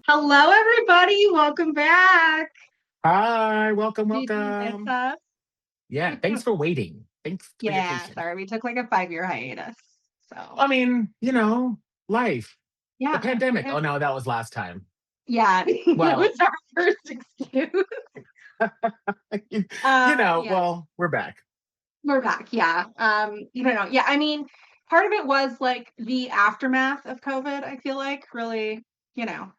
Hello, everybody. Welcome back. Hi, welcome, Did you miss welcome. us? Yeah, thanks for waiting. Thanks for your Yeah, patience. sorry. We took like a 5-year hiatus. So, I mean, life, the yeah. pandemic. Oh no, that was last time. Yeah, it Well, was our first excuse. Yeah, well, we're back. we're back. Yeah. Yeah, I mean, part of it was like the aftermath of COVID, I feel like really, you know,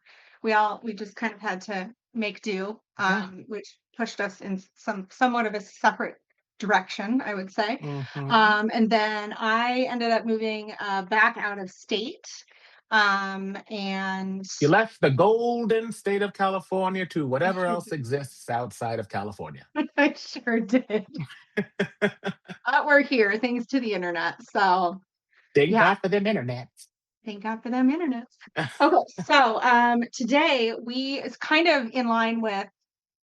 we just kind of had to make do, Yeah. which pushed us in somewhat of a separate direction, I would say. Hmm. And then I ended up moving back out of state. And You left the golden state of California to whatever else exists outside of California. I sure did. But we're here thanks to the internet. So Thank yeah, God for them internet. thank God for them internet. Okay, so today it's kind of in line with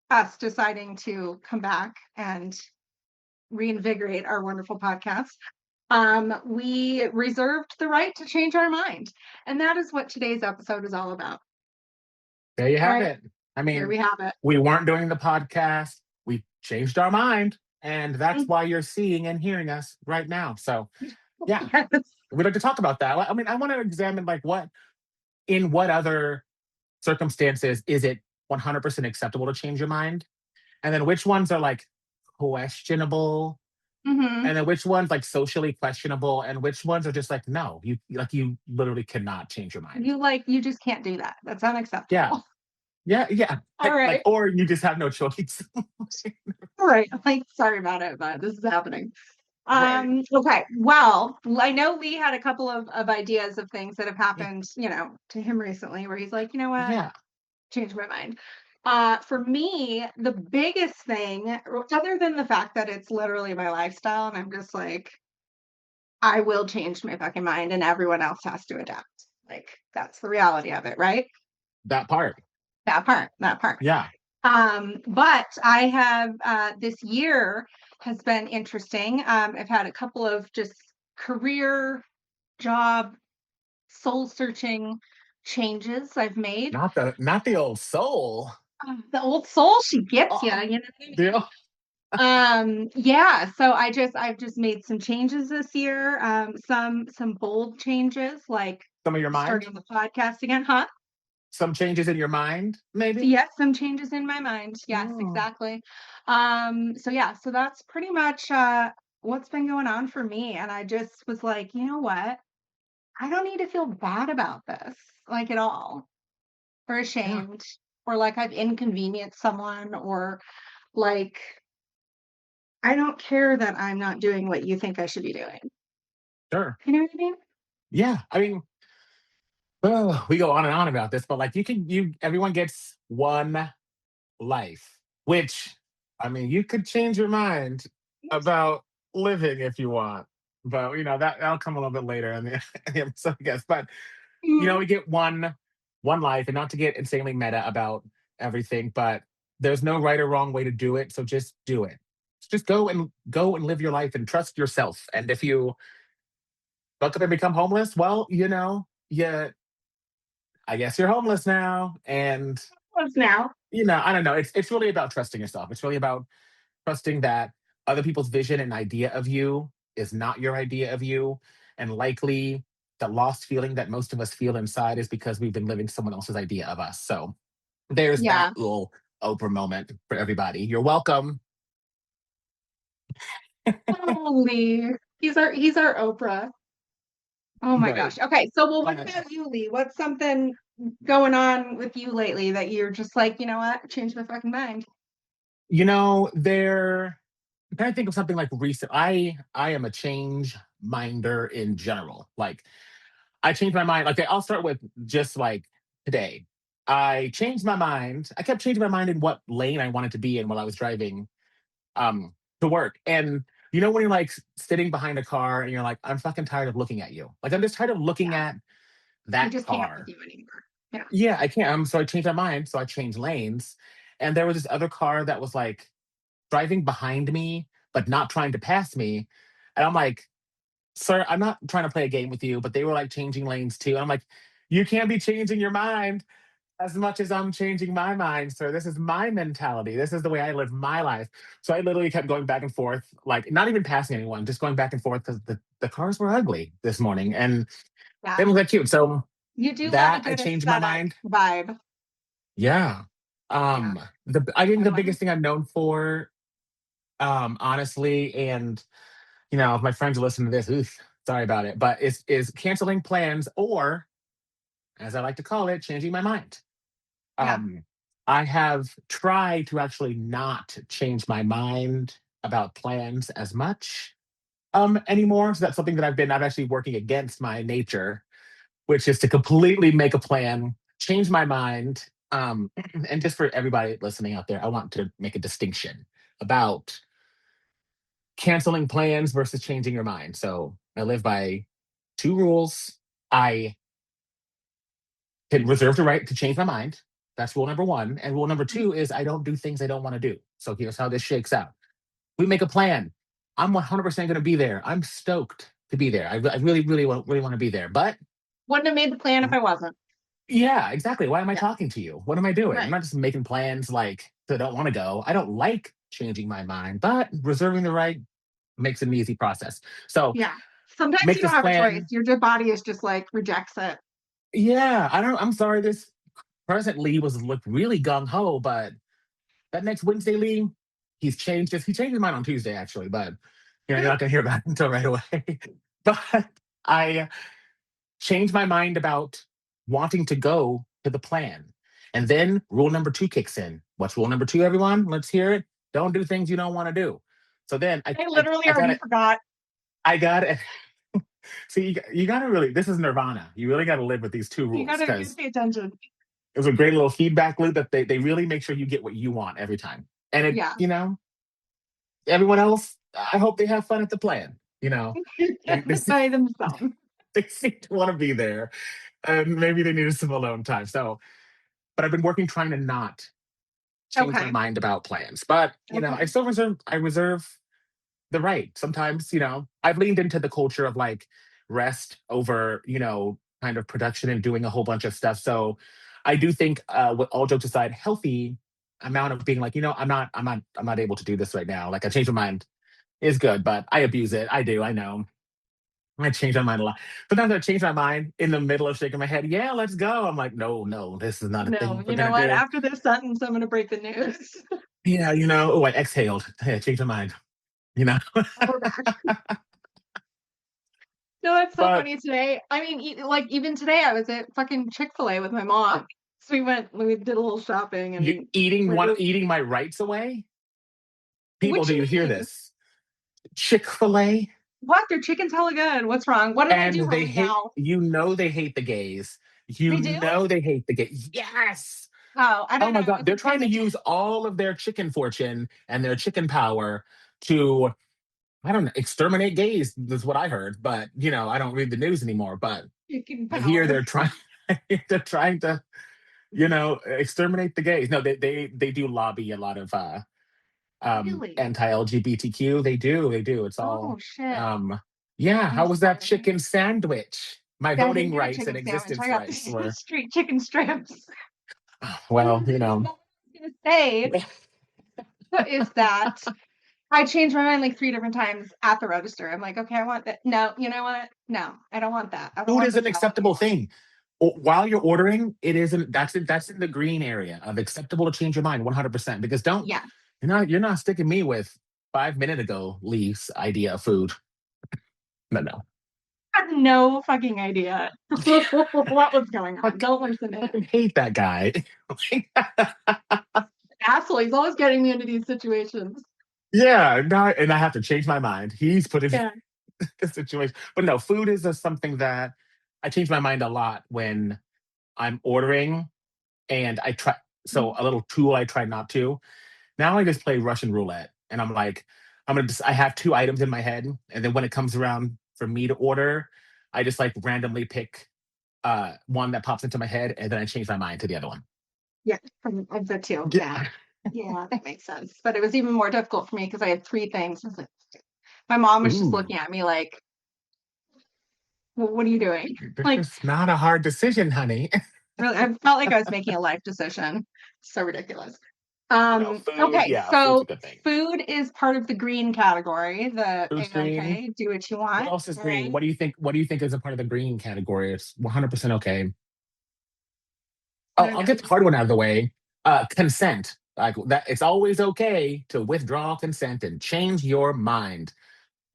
us deciding to come back and reinvigorate our wonderful podcast. We reserved the right to change our mind. And that is what today's episode is all about. There you have Right? it. I There mean, we have it. we weren't doing the podcast. We changed our mind. And that's Mm. why you're seeing and hearing us right now. So, yeah, Yes. we'd like to talk about that. I mean, I want to examine like in what other circumstances is it 100% acceptable to change your mind? And then which ones are like questionable? Hmm. And then which ones like socially questionable? And which ones are just like, no, you literally cannot change your mind. You just can't do that. That's Yeah. unacceptable. Yeah. Yeah. All Like, right. or you just have no choice. All right. Like, sorry about it, but this is happening. Right. Okay. Well, I know Lee had a couple of ideas of things that have happened, to him recently where he's like, you know what? Yeah. Changed my mind. For me, the biggest thing, other than the fact that it's literally my lifestyle, and I'm just like, I will change my fucking mind and everyone else has to adapt. Like, that's the reality of it, right? That part. That part. Yeah. But I have this year has been interesting. I've had a couple of just career, job, soul searching changes I've made. Not the old soul. The old soul, she gets you, Oh, you know what I mean? deal. Yeah, so I've just made some changes this year. Some bold changes like Some of your mind. starting the podcast again, huh? Some changes in your mind, maybe. Yes, some changes in my mind. Yes, Oh, exactly. So yeah, so that's pretty much what's been going on for me. And I just was like, you know what? I don't need to feel bad about this, like at all, or yeah, ashamed, or like I've inconvenienced someone, or like I don't care that I'm not doing what you think I should be doing. sure. You know what I mean? Yeah. I mean, well, we go on and on about this, but like everyone gets one life, which I mean, you could change your mind about living if you want. But that'll come a little bit later in the, in the episode, I guess. But Mhm. we get one life, and not to get insanely meta about everything, but there's no right or wrong way to do it. So just do it. Just go and live your life and trust yourself. And if you fuck up and become homeless, well, yeah, I guess you're homeless now. And Close now. I don't know. It's really about trusting yourself. It's really about trusting that other people's vision and idea of you is not your idea of you. And likely the lost feeling that most of us feel inside is because we've been living someone else's idea of us. So there's that Yeah. little Oprah moment for everybody. You're welcome. Holy. He's our Oprah. Oh my Right. gosh. Okay. So, well, what Uh, about you, Lee? What's something going on with you lately that you're just like, you know what? Change my fucking mind. I'm trying to think of something like recent. I am a change minder in general. Like I changed my mind. Okay, I'll start with just like today. I changed my mind. I kept changing my mind in what lane I wanted to be in while I was driving to work. And when you're like sitting behind a car and you're like, I'm fucking tired of looking at you. Like I'm just tired of looking Yeah. at I that just can't with car. you anymore. Yeah. Yeah, I can't. So I changed my mind. So I changed lanes. And there was this other car that was like driving behind me, but not trying to pass me. And I'm like, sir, I'm not trying to play a game with you, but they were like changing lanes too. And I'm like, you can't be changing your mind as much as I'm changing my mind, sir. This is my mentality. This is the way I live my life. So I literally kept going back and forth, like not even passing anyone, just going back and forth because the cars were ugly this morning and they Yeah. didn't look that cute. So You do love a that I good changed my aesthetic mind. vibe. Yeah. Yeah. I think I the love biggest thing I'm known for, honestly, and if my friends listen to this, oof, sorry about it, but is canceling plans or, as I like to call it, changing my mind. yeah. Um, I have tried to actually not change my mind about plans as much anymore. So that's something that I'm actually working against my nature, which is to completely make a plan, change my mind. And just for everybody listening out there, I want to make a distinction about canceling plans versus changing your mind. So I live by two rules. I can reserve the right to change my mind. That's rule number one. And rule number two is I don't do things I don't want to do. So here's how this shakes out. We make a plan. I'm 100% going to be there. I'm stoked to be there. I really, really want to be there. But Wouldn't have made the plan if I wasn't. yeah, exactly. Why am I Yeah. talking to you? What am I doing? I'm Right. not just making plans like that I don't want to go. I don't like changing my mind, but reserving the right makes it an easy process. So Yeah. Sometimes make you don't this have a choice. plan. Your body is just like rejects it. Yeah, I'm sorry. This present Lee was looked really gung ho, but that next Wednesday, Lee, he changed his mind on Tuesday, actually, but you're not gonna hear about it until right away. But I changed my mind about wanting to go to the plan. And then rule number two kicks in. What's rule number two, everyone? Let's hear it. Don't do things you don't want to do. So then I literally I got already it. forgot. I got it. See, you got to really, this is nirvana. You really got to live with these two You rules gotta because pay attention. it was a great little feedback loop that they really make sure you get what you want every time. And Yeah. everyone else, I hope they have fun at the plan. They By themselves. they seem to want to be there, and maybe they needed some alone time. So, but I've been working trying to not change my Okay. mind about plans. But I Okay. still reserve the right. Sometimes I've leaned into the culture of like rest over kind of production and doing a whole bunch of stuff. So I do think, with all jokes aside, healthy amount of being like, I'm not able to do this right now. Like I changed my mind is good, but I abuse it. I do. I know. I change my mind a lot. Sometimes I change my mind in the middle of shaking my head. Yeah, let's go. I'm like, no, no, this is not a No, thing we're you know gonna what? do. After this sentence, I'm gonna break the news. Yeah, oh, I exhaled. Hey, I changed my mind. You know, Oh, we're back. No, it's so but funny today. I mean, like even today, I was at fucking Chick-fil-A with my mom. So we did a little shopping, you and we're eating my rights away. People, what do you you hear mean? this? Chick-fil-A, What? Their chicken's hella good. What's wrong? What did I and do wrong now? they hate the gays. They do? They hate the gays. Yes. Oh, I Oh don't my know. I God. They're wasn't trying paying to use attention. all of their chicken fortune and their chicken power to, I don't know, exterminate gays. That's what I heard. But, I don't read the news anymore. But Chicken I hear power. they're trying to, exterminate the gays. No, they do lobby a lot of Really? anti-LGBTQ. They do. It's Oh all shit. um yeah, I'm how was that sorry. chicken sandwich? My Yeah, I didn't voting get a rights and chicken sandwich. I existence got the rights were street chicken strips. well, What I was gonna say is that I changed my mind like 3 different times at the register. I'm like, "Okay, I want that." "No, you know what? No, I don't want that. I don't food want is the an salad acceptable anymore." thing. While you're ordering, it isn't that's in the green area of acceptable to change your mind 100% because don't Yeah. you're not sticking me with 5 minute ago Lee's idea of food. No, no. I had no fucking idea what was going on. Like, Don't listen to I him. hate that guy. Asshole, he's always getting me into these situations. Yeah, no, and I have to change my mind. He's put in Yeah. the situation. But no, food is something that I change my mind a lot when I'm ordering and I try. So a little tool I try not to. Now I just play Russian roulette and I'm like, I have two items in my head. And then when it comes around for me to order, I just like randomly pick one that pops into my head and then I change my mind to the other one. Yeah, from of the 2, yeah. Yeah. Yeah, that makes sense, but it was even more difficult for me because I had 3 things. I was like, My mom was just Ooh, looking at me like, what are you doing? this Like, is not a hard decision, honey. really, I felt like I was making a life decision. So ridiculous. No, food. Okay, Yeah, food's a so good thing. food is part of the green category, the Food's green. A-okay, do what you What want. else is All green? right. What do you think? What do you think is a part of the green category? It's 100% okay. I Oh, don't I'll know. get the hard one out of the way. Consent. Like that, it's always okay to withdraw consent and change your mind.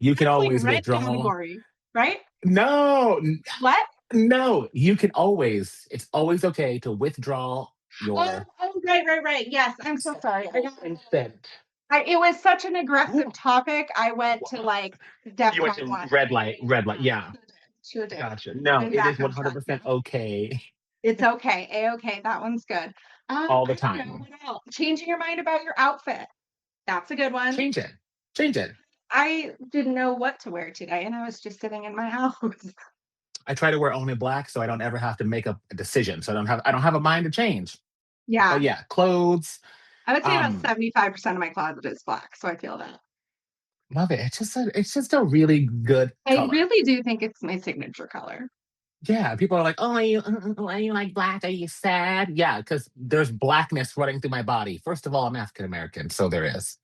You can That's like always red withdraw. category, right? No, What? no, you can always. It's always okay to withdraw Oh, your oh, right, right, right. Yes, I'm so sorry. consent. It was such an aggressive Ooh, topic. I went to like you went DEFCON to 1. red light, red light. Yeah, Sure did. gotcha. No, And it is background check. 100% okay It's okay. A-okay. That one's good. all the I don't know. time. What else? Changing your mind about your outfit. That's a good one. Change it. Change it. I didn't know what to wear today, and I was just sitting in my house. I try to wear only black so I don't ever have to make a decision. So I don't have a mind to change. But Yeah. yeah, clothes. I would say about Um, 75% of my closet is black, so I feel that. love it. It's just a really good I color. really do think it's my signature color. Yeah, people are like, "Oh, are you like black? Are you sad?" Yeah, because there's blackness running through my body. First of all, I'm African American, so there is.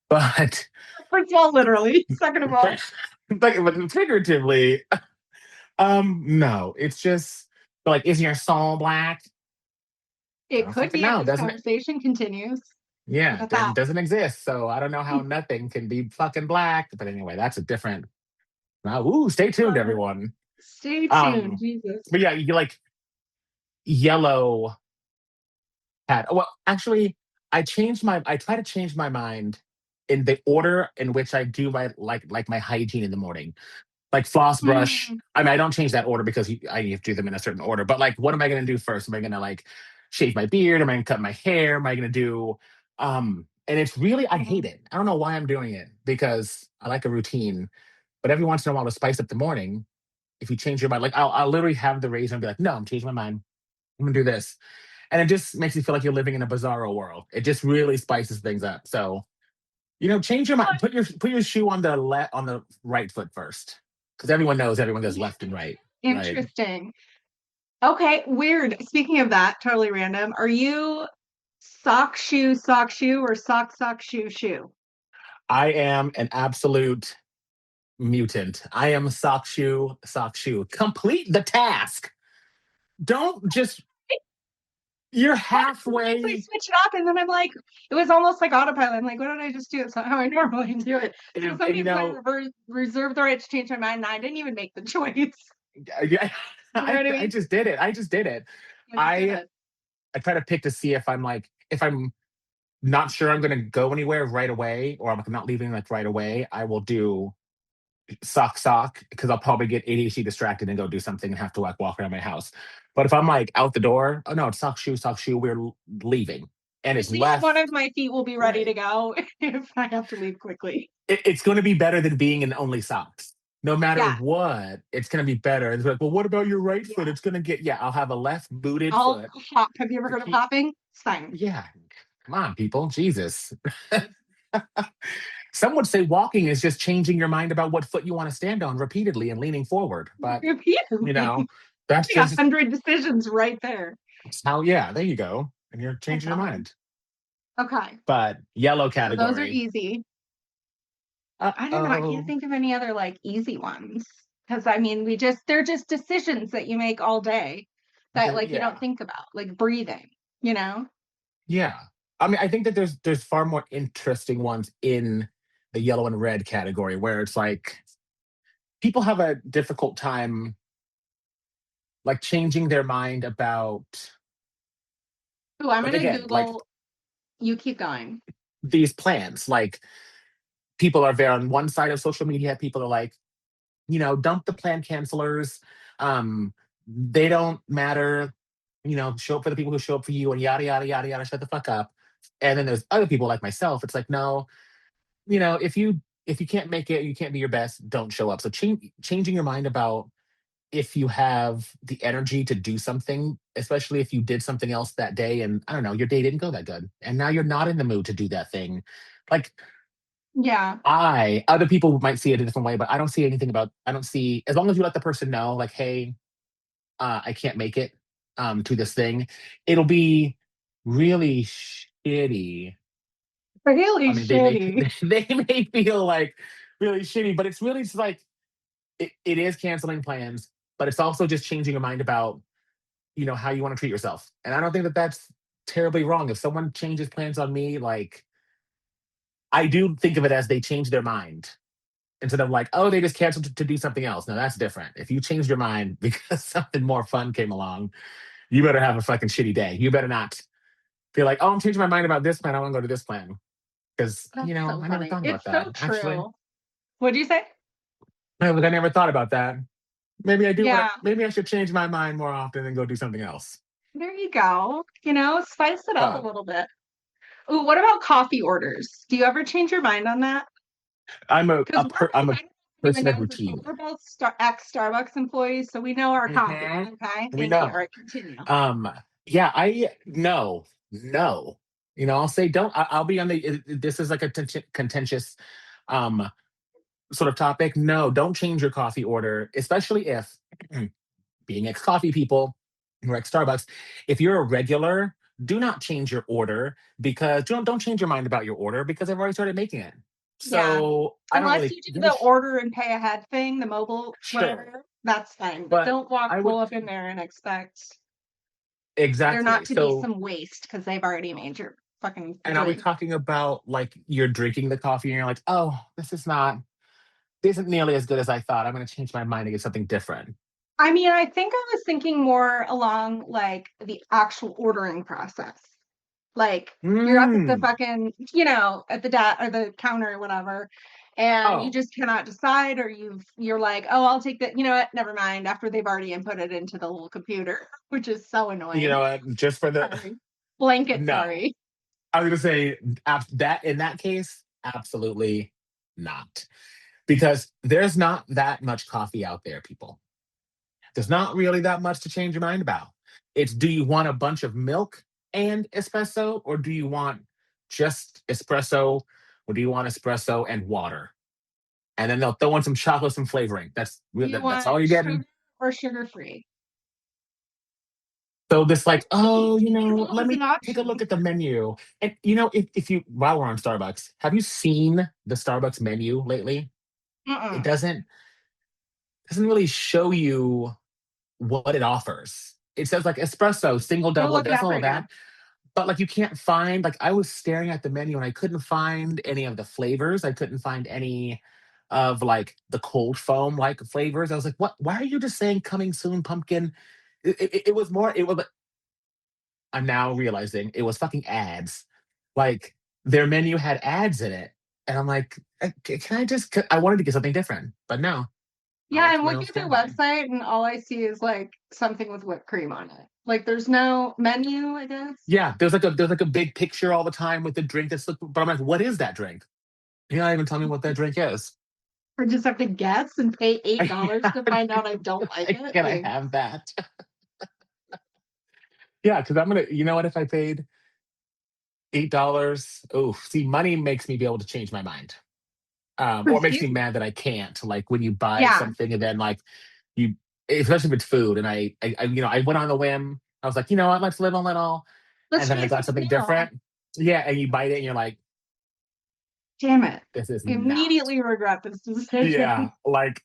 But, First of all, literally. Second of all, but figuratively, no, it's just like, is your soul black? I it don't could fucking be if know. this Doesn't it? conversation continues. How Yeah, about that? doesn't exist. So I don't know how nothing can be fucking black. But anyway, that's a different. Ooh, stay tuned, Uh, everyone. Stay tuned, Um, Jesus. but yeah, you like yellow hat. Well, actually, I try to change my mind in the order in which I do my my hygiene in the morning. Like floss, brush. Mm, I mean, I don't change that order because I have to do them in a certain order. But like, what am I going to do first? Am I going to like shave my beard? Am I going to cut my hair? Am I going to do? And it's really, I hate mhm. it. I don't know why I'm doing it because I like a routine. But every once in a while, to spice up the morning, if you change your mind, like I'll literally have the razor and be like, no, I'm changing my mind. I'm gonna do this, and it just makes you feel like you're living in a bizarro world. It just really spices things up. So change your mind. Put your shoe on the right foot first, because everyone knows everyone goes Yeah, left and right. Right. interesting. Okay, weird. Speaking of that, totally random. Are you sock, shoe, or sock, shoe, shoe? I am an absolute mutant. I am sock shoe, sock shoe. Complete the task. Don't just. You're I halfway. switch it up and then I'm like, it was almost like autopilot. I'm like, what did I just do? It's not how I normally do it. So And sometimes I reserve the right to change my mind and I didn't even make the choice. yeah, You know what I I mean? just did it. I just did it. I just did I it. I try to pick to see if I'm not sure I'm gonna go anywhere right away, or I'm not leaving like right away, I will do sock because I'll probably get ADHD distracted and go do something and have to like walk around my house. But if I'm like out the door, oh no, it's sock shoe, we're leaving. And At it's least one left, of my feet will be ready to right. go if I have to leave quickly. It's gonna be better than being in only socks. No matter Yeah. what, it's gonna be better. It's like, well, what about your right foot? Yeah. It's gonna get, yeah, I'll have a left booted I'll foot hop. Have you ever to heard of keep. hopping? It's fine. Yeah, come on, people. Jesus. Some would say walking is just changing your mind about what foot you want to stand on repeatedly and leaning forward. But, you Repeatedly. know, that's Like just 100 decisions right there. how, yeah, there you go. And you're My changing your God. mind. Okay. But yellow So those are category. easy. Uh I don't know. I can't oh. think of any other like easy ones. Because I mean, they're just decisions that you make all day that like you don't Yeah. think about, like breathing, you know? Yeah. I mean, I think that there's far more interesting ones in the yellow and red category where it's like people have a difficult time like changing their mind about, Oh, I'm like, gonna again, like Google, you keep going. these plans. Like people are there on one side of social media, people are like, dump the plan cancelers. They don't matter. Show up for the people who show up for you and yada yada yada yada. Shut the fuck up. And then there's other people like myself. It's like, no, if you can't make it, you can't be your best. Don't show up. So changing your mind about if you have the energy to do something, especially if you did something else that day, and I don't know, your day didn't go that good, and now you're not in the mood to do that thing. Like Yeah. Other people might see it a different way, but I don't see, as long as you let the person know, like, hey, I can't make it to this thing, it'll be really shitty. I Really mean, they may shitty. they may feel like really shitty, but it's really just like it is canceling plans, but it's also just changing your mind about how you want to treat yourself. And I don't think that that's terribly wrong. If someone changes plans on me, like I do think of it as they change their mind instead of like, oh, they just canceled to do something else. Now that's different. If you changed your mind because something more fun came along, you better have a fucking shitty day. You better not be like, oh, I'm changing my mind about this plan. I want to go to this plan. Because, That's so I never funny. thought about It's so that. Actually, true. What'd you say? I never thought about that. Yeah, Maybe I should change my mind more often and go do something else. there you go. Spice it up a Uh, little bit. Ooh, what about coffee orders? Do you ever change your mind on that? Because I'm a I don't know if anyone person of knows this, but routine. we're both ex Starbucks employees, so we know our coffee. Hmm. Okay, We thank you. All know. right, continue. Um, yeah, I no, no. I'll say don't. I'll be on this is like a contentious um sort of topic. No, don't change your coffee order, especially if being ex coffee people or ex Starbucks, if you're a regular, do not change your order because don't change your mind about your order because I've already started making it. Yeah, So I don't unless really you do give a the order and pay ahead thing, the mobile sure, whatever, that's fine. But but don't I would roll up in there and expect there not exactly. to be So, some waste because they've already made your fucking and are we drink. talking about like you're drinking the coffee and you're like, oh, this isn't nearly as good as I thought. I'm going to change my mind and get something different. I mean, I think I was thinking more along like the actual ordering process. Like you're up at the Mm. fucking, at the or the counter or whatever, and you Oh, just cannot decide, or you're like, oh, I'll take that. You know what? Never mind. After they've already input it into the little computer, which is so you annoying. know what? Just for the Sorry. Blanket, no. sorry. I was gonna say that in that case, absolutely not. Because there's not that much coffee out there, people. There's not really that much to change your mind about. It's do you want a bunch of milk and espresso, or do you want just espresso, or do you want espresso and water? And then they'll throw in some chocolate, some flavoring. Do you That's want all you're sugar getting. or sugar free? So this like, oh, Either one let is an me take a option. look at the menu. And if you while we're on Starbucks, have you seen the Starbucks menu lately? It Mm-mm. doesn't really show you what it offers. It says like espresso, single, I'm gonna double, it look it does up all of right now. that. But like you can't find like I was staring at the menu and I couldn't find any of the flavors. I couldn't find any of like the cold foam like flavors. I was like, what? Why are you just saying coming soon, pumpkin? It was more. It was I'm now realizing it was fucking ads. Like their menu had ads in it. And I'm like, can I just, I wanted to get something different, but no, I Yeah, went to I'm my looking own at their standby. website and all I see is like something with whipped cream on it. Like there's no menu, I guess. Yeah, there's like a big picture all the time with the drink but I'm like, what is that drink? You're not even telling me what that drink is. Or just have to guess and pay $8 to Can find out I don't like it. I Like, have that? Yeah, because I'm gonna, you know what, if I paid $8, oh, see, money makes me be able to change my mind. Or it makes me excuse me. mad that I can't. Like when you buy Yeah. something and then like you, especially if it's food, and I went on a whim. I was like, you know what, let's live a little, Let's and then I try got something something new. different. Yeah, and you bite it and you're like, Damn it. this is not. Immediately regret this Yeah, decision. like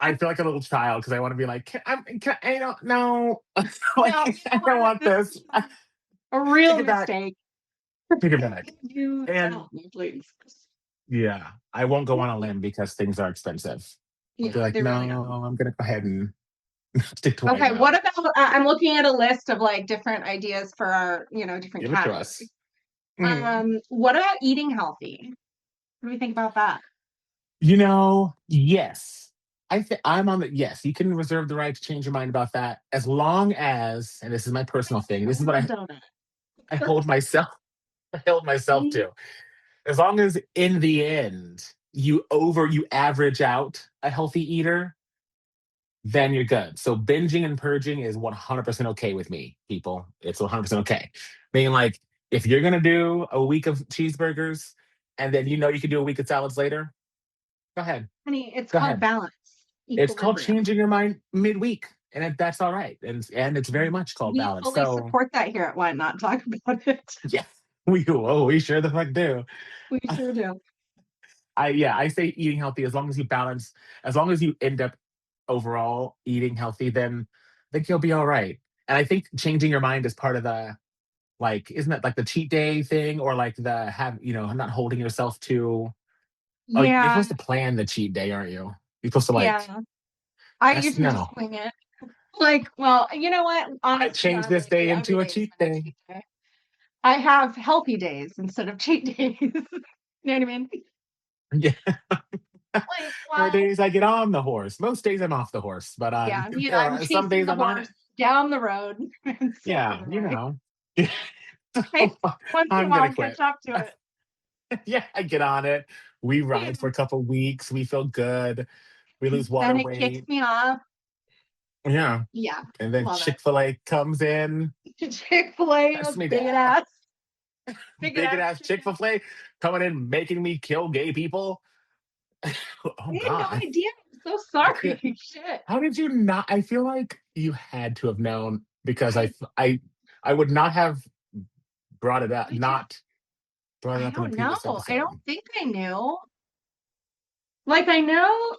I feel like a little child because I want to be like, I don't know, like No, you I know don't what? want This this. is a real Take it back. mistake. Take it back. You And tell me, please. yeah, I won't go on a limb because things are expensive. I'll be Yeah, like, they no, really are. I'm gonna go ahead and stick to what I Okay, what know. about I'm looking at a list of like different ideas for our, different Give it to categories. us. Mhm. What about eating healthy? What do we think about that? Yes. I'm on the yes. You can reserve the right to change your mind about that as long as, and this is my personal thing. This is what Or a donut. I hold myself. I hold myself to. As long as in the end you average out a healthy eater, then you're good. So binging and purging is 100% okay with me, people. It's 100% okay. Meaning like if you're gonna do a week of cheeseburgers and then you know you can do a week of salads later. Go ahead, Honey, it's go called ahead. balance, It's called equilibrium. changing your mind midweek, and that's all right. And it's very Mm. much called We balance. fully So support that here at Why Not Talk About It. yes, we sure the fuck do. We sure do. I say eating healthy as long as you balance, as long as you end up overall eating healthy, then I think you'll be all right. And I think changing your mind is part of the like, isn't that like the cheat day thing or like the have not holding yourself to. Oh, you're Yeah, supposed to plan the cheat day, aren't you? You're supposed to like yeah. I that's usually no. just wing it. Like, well, you know what? I Honest to changed God, this lately, day every into a day has cheat been a day. cheat day. I have healthy days instead of cheat days. You know what I mean? Yeah. Like, There are well, days I get on the horse. Most days I'm off the horse, but yeah, there I'm are some chasing days the I'm on horse it. down the road and so Yeah, am I. Hey, So, once in a I'm while, gonna I'll catch quit. up to it. Yeah, I get on it. We ride for a couple weeks. We feel good. We lose Then water it kicks weight. me off. Yeah. Yeah, And then love it. Chick-fil-A comes in, Chick-fil-A, cuts me down. big Big ass ass chicken. Chick-fil-A coming in, making me kill gay people. Oh I had no God. idea. I'm so I can't. sorry. Shit. How did you not? I feel like you had to have known because I I would not have brought it up, I just not brought it I up in a don't know. previous I don't episode. think I knew. Like I know.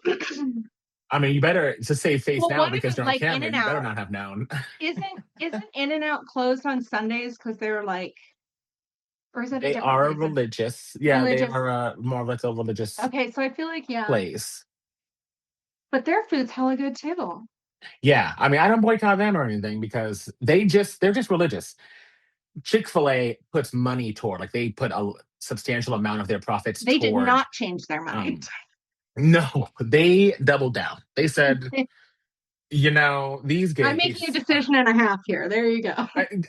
I mean, you better to save face Well, now one of because them, you're on like In camera. and You better Out, not have known. isn't In and Out closed on Sundays because they're like, or is it a They different are place? It's religious. Yeah, they religious. are more like a religious Okay, so I feel like yeah, place. but their food's hella good too. Yeah, I mean, I don't boycott them or anything because they're just religious. Chick-fil-A puts money toward, like they put a substantial amount of their profits They did toward. not change their mind. um no, they doubled down. They said, these I'm making a gays decision and a half here. There you go.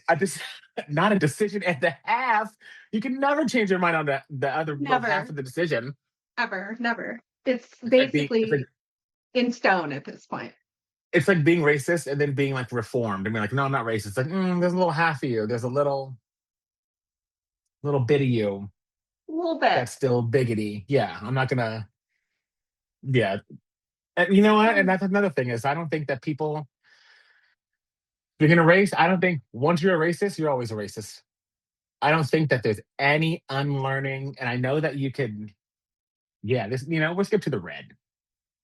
I just not a decision and a half. You can never change your mind on the other half Never, of the decision. ever, never. It's It's like basically in stone at this point. it's like being racist and then being like reformed. I mean, like, no, I'm not racist. It's like, there's a little half of you. There's a little bit of you A little bit. that's still biggity. Yeah, I'm not gonna. Yeah, and you know what? And that's another thing is I don't think that people. If you're gonna race, I don't think once you're a racist, you're always a racist. I don't think that there's any unlearning, and I know that you could. Yeah, we'll skip to the red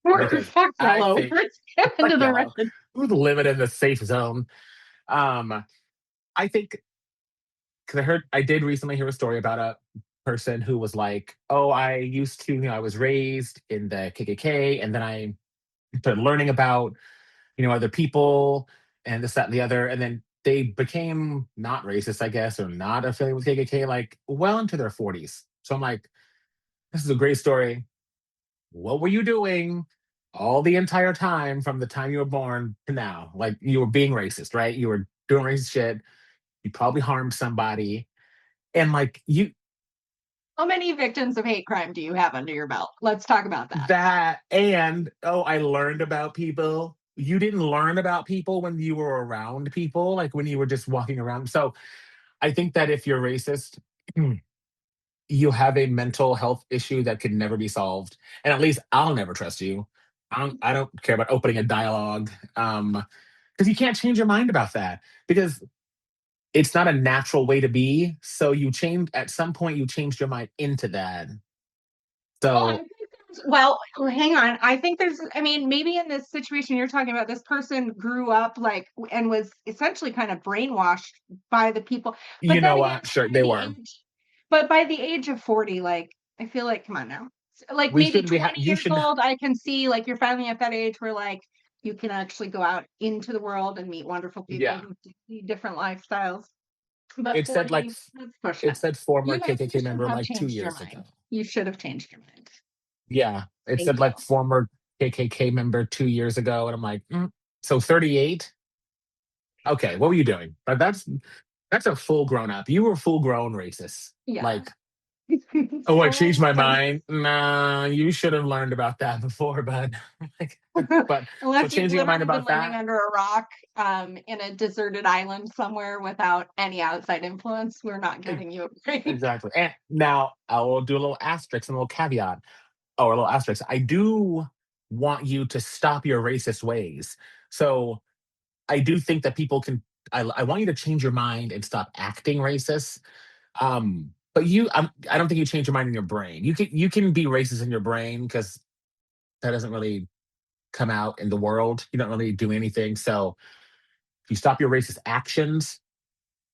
because Fuck I yellow. think Let's get into fuck the red. yellow. Who's living in the safe zone? Um, I think because I did recently hear a story about a person who was like, "Oh, I used to, I was raised in the KKK, and then I started learning about, other people and this, that, and the other, and then they became not racist, I guess, or not affiliated with KKK, like well into their 40s." So I'm like, "This is a great story. What were you doing all the entire time from the time you were born to now? Like you were being racist, right? You were doing racist shit. You probably harmed somebody." And like How many victims of hate crime do you have under your belt? Let's talk about that. that, and oh, I learned about people. You didn't learn about people when you were around people, like when you were just walking around. So I think that if you're racist, you have a mental health issue that could never be solved. And at least I'll never trust you. I don't care about opening a dialogue. Because you can't change your mind about that. Because it's not a natural way to be. So you change at some point you changed your mind into that. Well, I So think well, hang on. I think I mean, maybe in this situation you're talking about, this person grew up like and was essentially kind of brainwashed by the people. But you then know again, what? Sure, by they the were. age, but by the age of 40, like, I feel like, come on now. Like We maybe shouldn't be. 20 You years should. old, I can see like you're finally at that age where like you can actually go out into the world and meet wonderful people Yeah. who see different lifestyles. But It said like 40, that's pushing it it. said former You KKK should member have like two changed your years ago. mind. You should have changed your mind. Yeah, it Thank said you. like former KKK member 2 years ago, and I'm like, so 38. Okay, what were you doing? But that's a full grown up. You were full grown racist. Yeah. Like Oh, I changed So my funny. mind. Nah, you should have learned about that before, but like, but so Unless you've changing your mind literally been about living that. under a rock, in a deserted island somewhere without any outside influence, we're not e- giving you a break. Exactly. And now I will do a little asterisk and a little caveat, or a little asterisk. I do want you to stop your racist ways. So I do think that people can. I want you to change your mind and stop acting racist. But I don't think you change your mind in your brain. You can be racist in your brain because that doesn't really come out in the world. You don't really do anything. So if you stop your racist actions,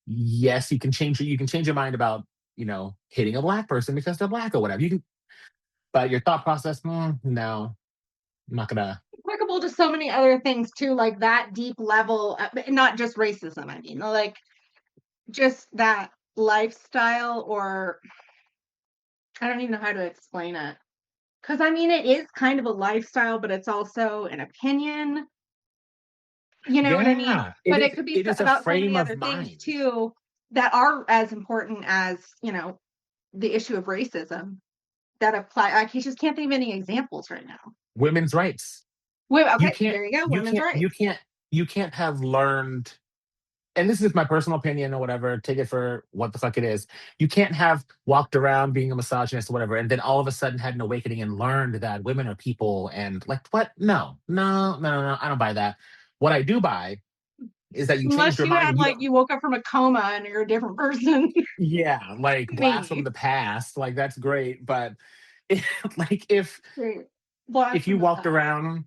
yes, you can change your mind about, hitting a black person because they're black or whatever. You can, but your thought process, no, I'm not gonna. Applicable to so many other things too, like that deep level, not just racism. I mean, like just that lifestyle, or I don't even know how to explain it. Because I mean, it is kind of a lifestyle, but it's also an opinion. You know what I mean? Yeah, it But is. it could be It is a about so frame many of other things mind. too that are as important as, the issue of racism that apply. I just can't think of any examples right now. Women's rights. Wait, You okay, can't. there you go. You Women's can't. You rights. can't. You can't have learned, and this is my personal opinion or whatever, take it for what the fuck it is. You can't have walked around being a misogynist or whatever, and then all of a sudden had an awakening and learned that women are people and like what? No, no, no, no, no. I don't buy that. What I do buy is that you changed Unless your you mind had and you like don't. you woke up from a coma and you're a different person. Yeah, like blast from Maybe. the past, like that's great. But like Great. Blast if you from the walked past. around,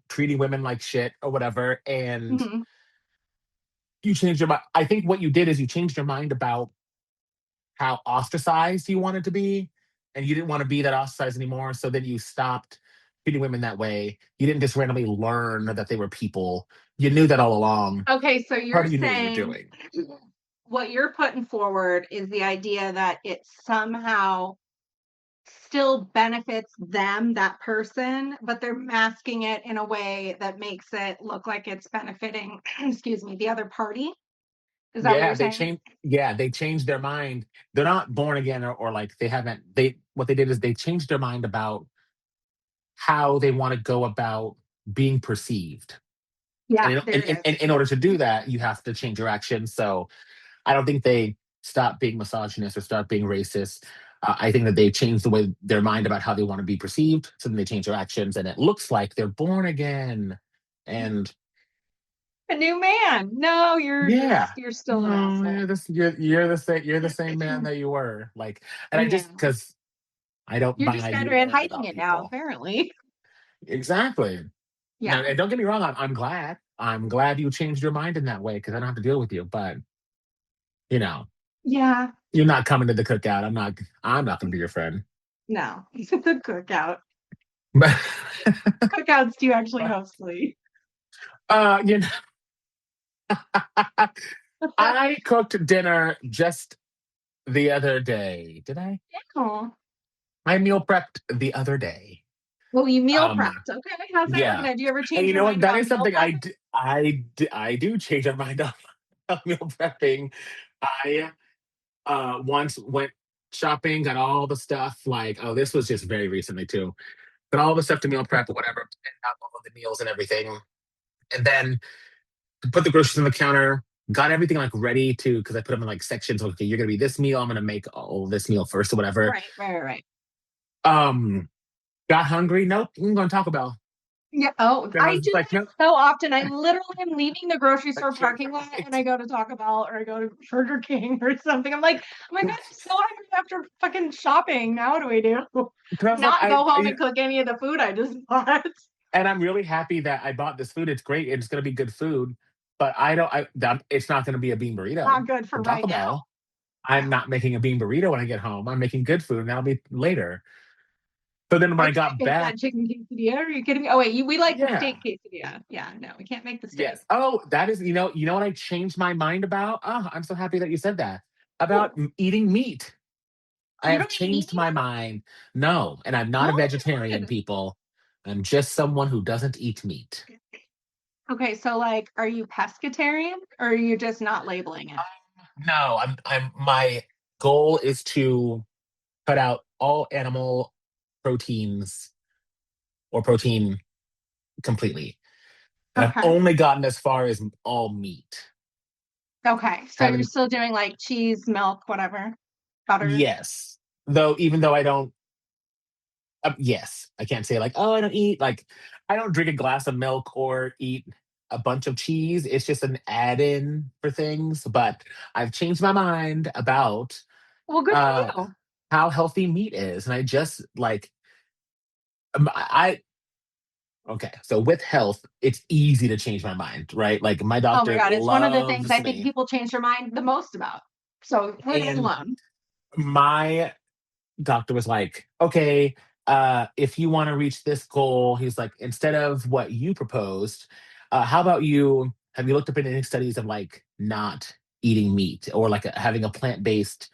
treating women like shit or whatever, and Mhm. you changed your mind. I think what you did is you changed your mind about how ostracized you wanted to be, and you didn't want to be that ostracized anymore. So then you stopped treating women that way. You didn't just randomly learn that they were people. You knew that all along. Okay, so Part you're of you knew what you were saying doing. what you're putting forward is the idea that it somehow still benefits them, that person, but they're masking it in a way that makes it look like it's benefiting, excuse me, the other party. Is that what Yeah, you're saying? they changed their mind. They're not born again, or like they haven't they what they did is they changed their mind about how they want to go about being perceived. Yeah, And there it is. in order to do that, you have to change your actions. So I don't think they stop being misogynist or start being racist. I think that they changed the way their mind about how they want to be perceived. So then they change their actions, and it looks like they're born again. And A new man. No, yeah, you're still an no, asshole. you're the same man that you were. Like, and I just Yeah. because I don't You're just buy you better at learned hiding about it now, people. apparently. Exactly. Now, Yeah. and don't get me wrong, I'm glad. I'm glad you changed your mind in that way because I don't have to deal with you. But you know, Yeah. you're not coming to the cookout. I'm not going to be your friend. No. The cookout. But Cookouts do you actually host, Lee? you know, I cooked dinner just the other day. Did I? Oh. I meal prepped the other day. Well, you meal Um, prepped. Okay. How's that working yeah, out? Do you ever and change you your know what? mind That about is meal something prepping? I do change my mind on meal prepping. I once went shopping, got all the stuff. Like, oh, this was just very recently too. Got all the stuff to meal prep or whatever, and out all of the meals and everything, and then put the groceries on the counter. Got everything like ready to because I put them in like sections. Okay, you're gonna be this meal. I'm gonna make all this meal first or whatever. Right, right, right. Um, got hungry. Nope, I'm going to Taco Bell. Yeah. Oh, And I I was do just like, nope, that so often. I literally am leaving the grocery I store changed parking my lot and mind. I go to Taco Bell or I go to Burger King or something. I'm like, oh my God, I'm so hungry after fucking shopping. Now what do we do? Because I was like, Not go home and cook any of the food I just bought. and I'm really happy that I bought this food. It's great. It's going to be good food, but I don't. it's not going to be a bean burrito Not good for from right Taco now. Bell. I'm No, not making a bean burrito when I get home. I'm making good food, and that'll be later. So then when I I can't got make back, that chicken quesadilla. Are you kidding me? Oh wait, we like the yeah, steak quesadilla. Yeah, no, we can't make the steak. yes. Oh, that is, you know what I changed my mind about? Oh, I'm so happy that you said that about Ooh, eating meat. I you have don't eat meat changed my anymore? mind. No, and I'm not a Oh my vegetarian, God. people. I'm just someone who doesn't eat meat. Okay, so like, are you pescatarian or are you just not labeling it? No, I'm my goal is to cut out all animal proteins or protein completely. And I've Okay. only gotten as far as all meat. Okay. So you're Haven't, still doing like cheese, milk, whatever, butter. yes. Though, even though I don't, yes, I can't say like, oh, I don't eat, like, I don't drink a glass of milk or eat a bunch of cheese. It's just an add in for things. But I've changed my mind about Well, good for uh, you. how healthy meat is. And I just like, I okay, so with health, it's easy to change my mind, right? Like my Oh my doctor God. It's one of the things loves I think me. people change their mind the most about. So leave it And alone. my doctor was like, okay, if you want to reach this goal, he's like, instead of what you proposed, how about you have you looked up into any studies of like not eating meat or like having a plant-based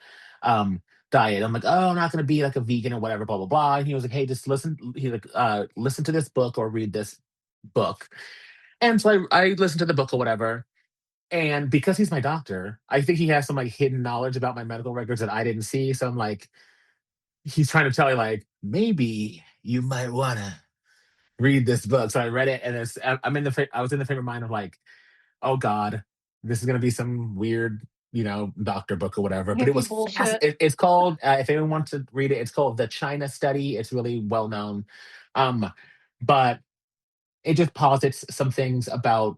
diet? I'm like, oh, I'm not going to be like a vegan or whatever, blah blah blah. And he was like, hey, just listen. He's like, listen to this book or read this book. And so I listened to the book or whatever. And because he's my doctor, I think he has some like hidden knowledge about my medical records that I didn't see. So I'm like, he's trying to tell you like maybe you might want to read this book. So I read it, and I'm in I was in the frame of mind of like, oh god, this is gonna be some weird, doctor book or whatever. But it Hippie was bullshit. it's called, if anyone wants to read it, it's called The China Study. It's really well known, um, but it just posits some things about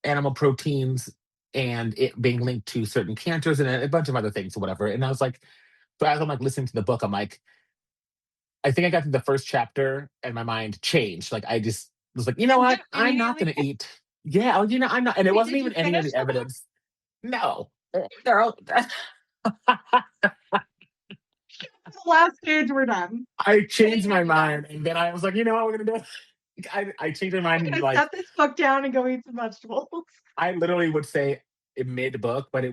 animal proteins and it being linked to certain cancers and a bunch of other things or whatever. And I was like, so as I'm like listening to the book, I'm like, I think I got to the first chapter and my mind changed. Like I just was like, you know what? I'm not Immediately. gonna eat. Yeah, I'm not. And it Wait, wasn't did you even any of finish the the book? evidence. No. Girl. The last page, we're done. I What are changed you my gonna do now? mind. And then I was like, you know what we're gonna do? I changed my mind I'm and gonna like set this book down and go eat some vegetables. I literally would say mid book, but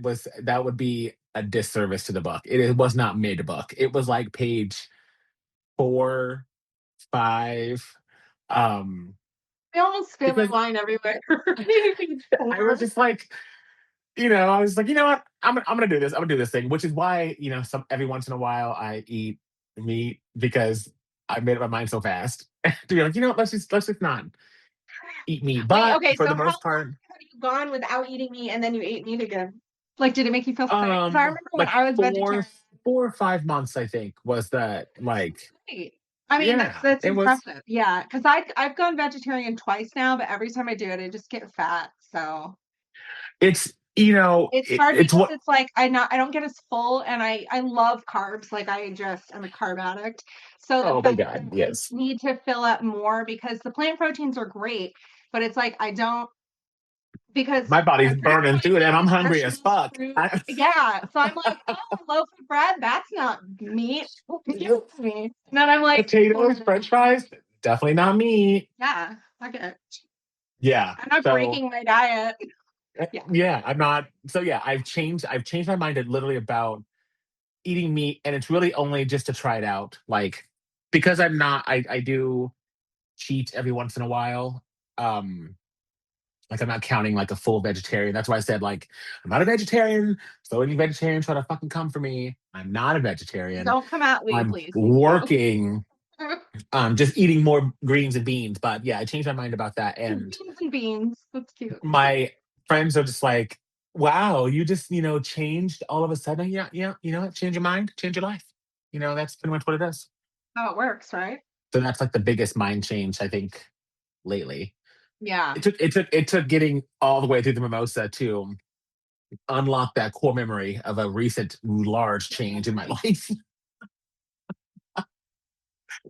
that would be a disservice to the book. It was not mid book. It was like page 4, 5. Um, I almost spit my because wine everywhere. Maybe I was four. just like, I was like, you know what? I'm gonna do this. I'm gonna do this thing, which is why, some every once in a while I eat meat because I made up my mind so fast to be like, let's just not eat meat. Wait, But okay, for so the how most long part, have you gone without eating meat and then you ate meat again? Like, did it make you feel sick? Because I remember when like I was four vegetarian. 4 or 5 months, I think, was that like, Great. I mean, that's yeah, that's it was. impressive. Yeah, because I've gone vegetarian twice now, but every time I do it, I just get fat. So It's it's hard it's because what. it's like I don't get as full, and I love carbs. Like I'm a carb addict. So the Oh my fact that god, I yes. need to fill up more because the plant proteins are great, but it's like I don't because My body's I'm burning through it, and I'm sacrificing hungry as vegetables, fuck. fruit. Yeah. So I'm like, oh, a loaf of bread, that's not meat. Give it to me. And then I'm like, Potatoes, French fries, definitely not me. yeah, fuck it. Yeah. I'm not So breaking my diet. Yeah. yeah, I'm not. So yeah, I've changed my mind literally about eating meat, and it's really only just to try it out. Like because I'm not. I do cheat every once in a while. Um, like I'm not counting like a full vegetarian. That's why I said like I'm not a vegetarian. So any vegetarians try to fucking come for me. I'm not a vegetarian. Don't come at me, I'm please. Thank you. working just eating more greens and beans. But yeah, I changed my mind about that. And Beans and beans. That's cute. my friends are just like, wow, you just, changed all of a sudden. Yeah, yeah, change your mind, change your life. That's pretty much what it is. How it works, right? So that's like the biggest mind change I think lately. Yeah. It took getting all the way through the mimosa to unlock that core memory of a recent large change in my life.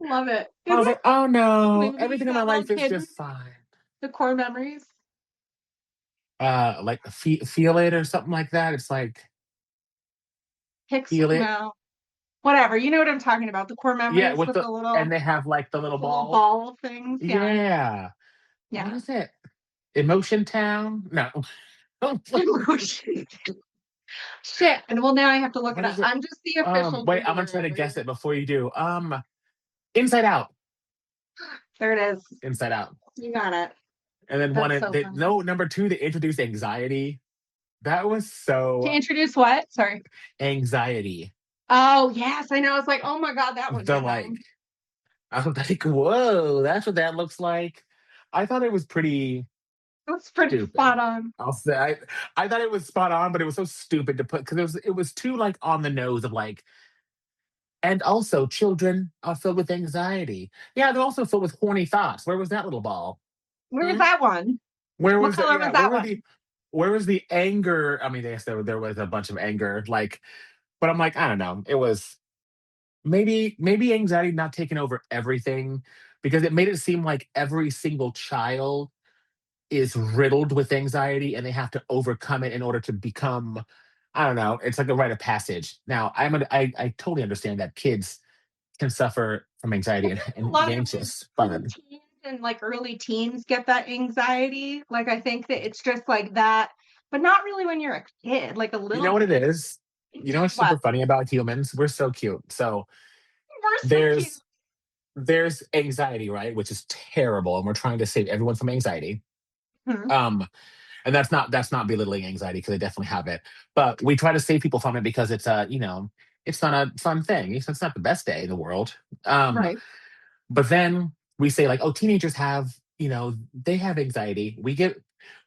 Love it. I Isn't was it like, oh no, when you everything in my got little life is kids, just fine. the core memories? Like feel it or something like that. It's like Pixel feel it. no. Whatever. You know what I'm talking about. The core Yeah, memories with with the and they have like the little the little balls. ball things. Yeah. Yeah. What Yeah. is it? Emotion Town? No. Shit. And well now I have to look it What up. is it? I'm just the official Wait, I'm gonna Googler try to over guess here. it before you do. Inside Out. There it is. Inside Out. You got it. And then That's so no, funny. number two, they introduced anxiety. That was To so introduce what? Sorry. anxiety. Oh, yes, I know. It's like, oh my God, that was The like, random. I was like, whoa, that's what that looks like. I thought it was pretty That's pretty stupid. spot on. I'll say I thought it was spot on, but it was so stupid to put because it was too like on the nose of like, and also children are filled with anxiety. Yeah, they're also filled with horny thoughts. Where was that little ball? Where was Hmm? that one? Where What was it? color was Yeah, that one? where was the anger? I mean, yes, there was a bunch of anger, like, but I'm like, I don't know. It was maybe anxiety not taking over everything because it made it seem like every single child is riddled with anxiety and they have to overcome it in order to become, I don't know, it's like a rite of passage. Now I totally understand that kids can suffer from I anxiety feel and like a be lot of anxious, but preteens and like early teens get that anxiety. Like I think that it's just like that, but not really when you're a kid, like a you little know what it kid. is? You know what's What? super funny about humans? We're so cute. So We're so cute. there's there's anxiety, right? Which is terrible, and we're trying to save everyone from anxiety. Mhm. Um, and that's not belittling anxiety because I definitely have it. But we try to save people from it because it's it's not a fun thing. It's not the best day in the world. Um, Right. but then we say like, oh, teenagers have, they have anxiety.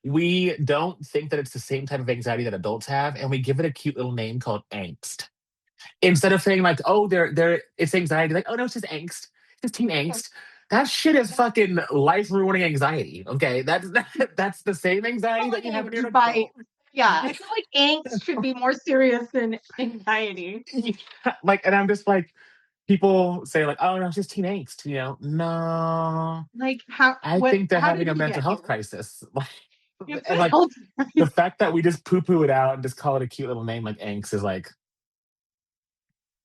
We don't think that it's the same type of anxiety that adults have, and we give it a cute little name called angst. Instead of saying like, oh, they're it's anxiety, like, oh no, it's just angst. It's just teen angst. That shit is fucking life ruining anxiety. Okay. That's the same anxiety Feel that like you have when you're angst an by adult. yeah, I feel like angst should be more serious than anxiety. Yeah, like, and I'm just like, people say like, oh no, it's just teen angst, no. Like I think they're how having did a we mental get health here? crisis. It's And a like health the crisis. fact that we just poo-poo it out and just call it a cute little name like angst is like,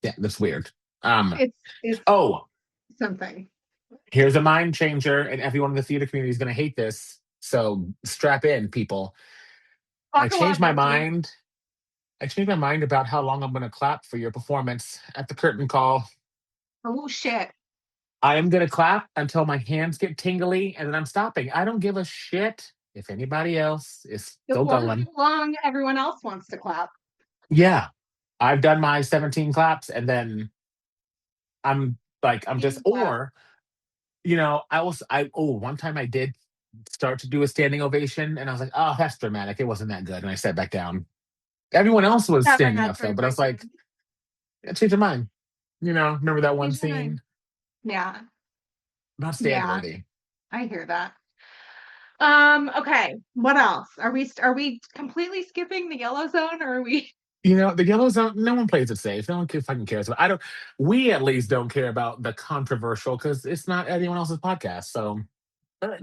yeah, that's weird. Um, It's oh, something. here's a mind changer, and everyone in the theater community is going to hate this. So strap in, people. I Buckle changed up, my Benji. mind. I changed my mind about how long I'm going to clap for your performance at the curtain call. Oh shit. I am going to clap until my hands get tingly, and then I'm stopping. I don't give a shit if anybody else is still Or how going. long everyone else wants to clap. Yeah, I've done my 17 claps, and then I'm just, Team clap. or one time I did start to do a standing ovation, and I was like, oh, that's dramatic. It wasn't that good, and I sat back down. Everyone else was Never standing had up though, very but I was like, good. yeah, change your mind. Remember that one Change your mind. scene? Yeah. Not stand Yeah. worthy. I hear that. Okay. What else? Are we completely skipping the yellow zone or are we The yellow zone, no one plays it safe. No one fucking cares. I don't, we at least don't care about the controversial because it's not anyone else's podcast. So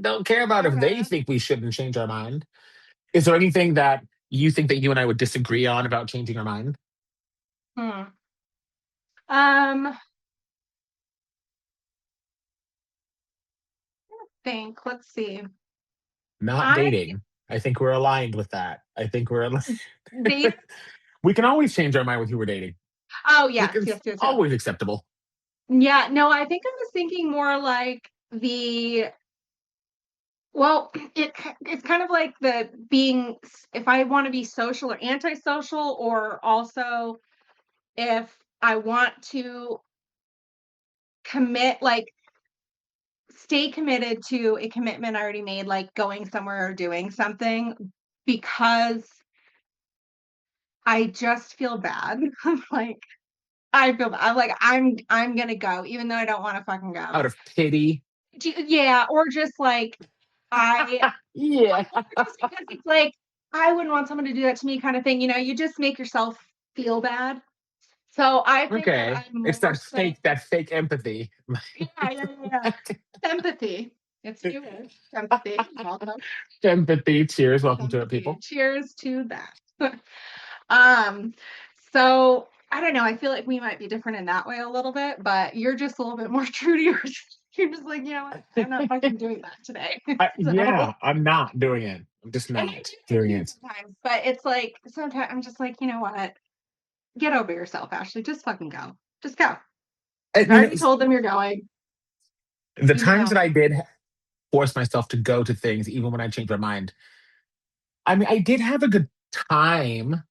don't care about fair if they enough? think we shouldn't change our mind. Is there anything that you think that you and I would disagree on about changing our mind? Hmm. Um, let's see. Not I dating. I think we're aligned with that. I think date. we can always change our mind with who we're dating. Oh Like, yes, it's yes, yes, yes. always acceptable. Yeah, no, I think I was thinking more like the well, it's kind of like the being if I want to be social or antisocial, or also if I want to commit, like stay committed to a commitment I already made, like going somewhere or doing something, because I just feel bad. I'm like, I feel bad. I'm like, I'm gonna go, even though I don't want to fucking go. Out of pity. Yeah, or just like I Yeah. just because it's like I wouldn't want someone to do that to me kind of thing. You just make yourself feel bad. So I think that Okay. I'm It's more so that fake empathy. yeah, yeah, yeah, yeah. Sympathy. It's Jewish. Sympathy. Welcome. Empathy. Cheers. Welcome to it, Sympathy. people. Cheers to that. um, so I don't know. I feel like we might be different in that way a little bit, but you're just a little bit more true to yours. You're just like, you know what? I'm not fucking doing that today. So Yeah, I'm not doing it. I'm just and I not do that doing too it. sometimes, but it's like sometimes I'm just like, you know what? Get over yourself, Ashley. Just fucking go. Just go. I You've mean, already told them you're going, the even times though that I did force myself to go to things, even when I changed my mind, I mean, I did have a good time,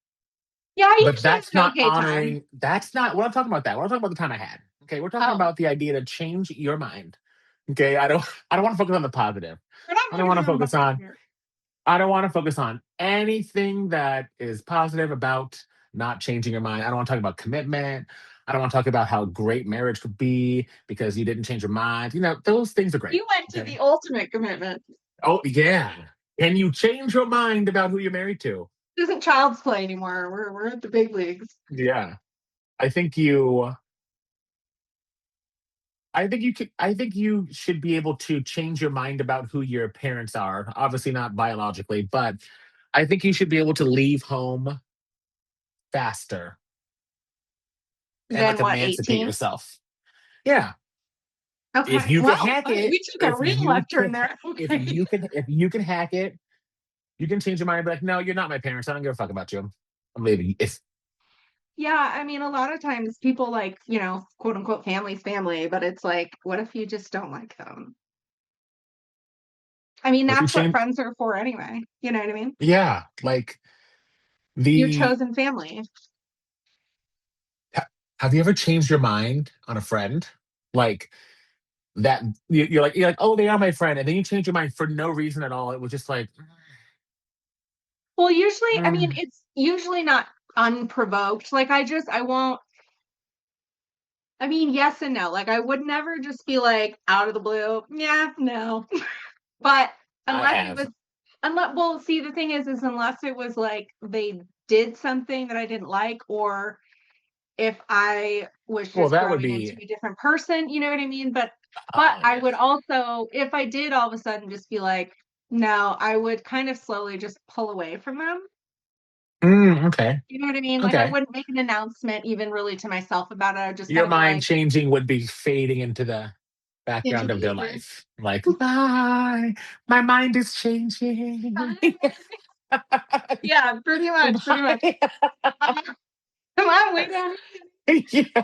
Yeah, I but usually that's have an not okay time. honoring. That's not what I'm talking about. That what I'm talking about the time I had. Okay, we're talking Oh, about the idea to change your mind. Okay, I don't want to focus on the positive. we're not I don't want to focusing on the focus positive on here. I don't want to focus on anything that is positive about not changing your mind. I don't want to talk about commitment. I don't want to talk about how great marriage could be because you didn't change your mind. Those things are great. You went to Okay. the ultimate commitment. Oh, yeah. Can you change your mind about who you're married to? This isn't child's play anymore. We're at the big leagues. Yeah. I think you I think you should be able to change your mind about who your parents are. Obviously not biologically, but I think you should be able to leave home faster and Then like what, emancipate 18? yourself. Yeah. If Okay. you can Well, hack okay, it, we took a real left turn there. if Okay. you can hack it, you can change your mind and be like, no, you're not my parents. I don't give a fuck about you. I'm leaving. It's Yeah, I mean, a lot of times people like, quote unquote family's family, but it's like, what if you just don't like them? I mean, if you that's what change, friends are for anyway. You know what I mean? yeah, like Your the chosen family. ha- have you ever changed your mind on a friend? Like that you're like, oh, they are my friend, and then you change your mind for no reason at all. It was just like, Well, usually, I mean, mm, it's usually not unprovoked. Like, I won't, I mean, yes and no. Like, I would never just be like out of the blue, yeah, no. But I unless it have. was, well, see, the thing is unless it was like they did something that I didn't like, or if I was Well, just that would growing into be. a different person, you know what I mean? But Oh I yeah. would also, if I did all of a sudden just be like, no, I would kind of slowly just pull away from them. Okay. You know what I mean? Like I Okay. wouldn't make an announcement even really to myself about it. I would just kind Your of be mind like changing would be fading into the into background the of their ether. life. Like, bye. My mind is changing. Yeah, pretty much, pretty much. Bye. I'm, I'm way down Yeah.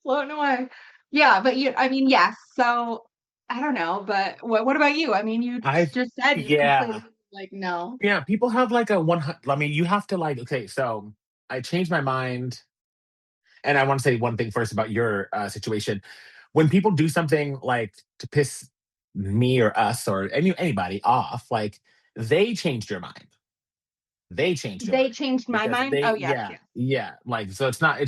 floating away. Yeah, but I mean, yes. So I don't know, but what about you? I mean, you I just said you yeah. completely like no. Yeah, people have like a 100. I mean, you have to like, okay, so I changed my mind. And I want to say one thing first about your situation. When people do something like to piss me or us or anybody off, like they changed your mind. They changed your They mind changed my because mind. Oh they, yes, yeah, yes. yeah. Like, so it's not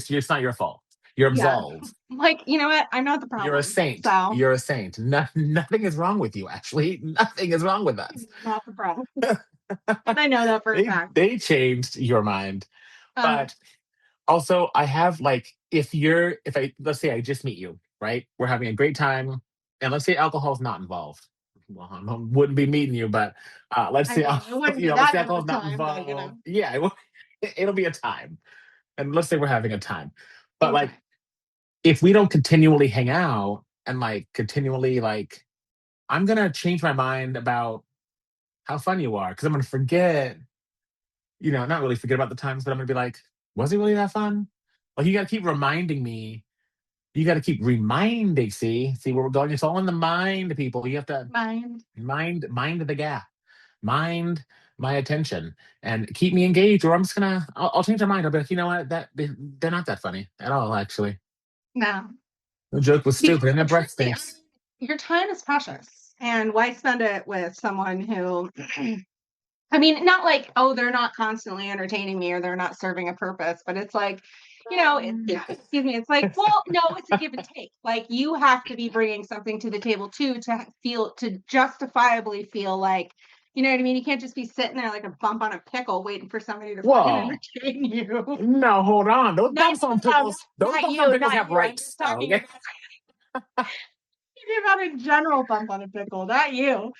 your fault. You're Yeah. absolved. Like, you know what? I'm not the You're a problem. saint. So You're a saint. Nothing is wrong with you. Actually, nothing is wrong with us. not the problem. And I know that for a fact. They changed your mind, Um, but also I have like, if I let's say I just meet you, right? We're having a great time, and let's say alcohol's not involved. Well, wouldn't be meeting you, but let's I say mean, it wouldn't be let's that say good of a alcohol's not time, but involved. Yeah, it'll be a time, and let's say we're having a time. But like, okay. if we don't continually hang out and like continually like, I'm gonna change my mind about how fun you are because I'm gonna forget. Not really forget about the times, but I'm gonna be like, was it really that fun? Like you gotta keep reminding me. You gotta keep reminding. See where we're going. It's all in the mind, people. You have to Mind. mind the gap, mind my attention, and keep me engaged. Or I'll change my mind. I'll be like, you know what? They're not that funny at all. Actually, No. the joke was stupid, Because and their breath truly, stinks. your time is precious. And why spend it with someone who I mean, not like, oh, they're not constantly entertaining me or they're not serving a purpose, but it's like, excuse me, it's like, well, no, it's a give and take. Like you have to be bringing something to the table too to justifiably feel like, you know what I mean? You can't just be sitting there like a bump on a pickle waiting for somebody to fucking Whoa. entertain you. No, hold on. Those Not, bumps on no, pickles. Those not bumps on you, pickles not have you. I'm rights. just Oh, talking okay. about a general bump on a pickle, not you.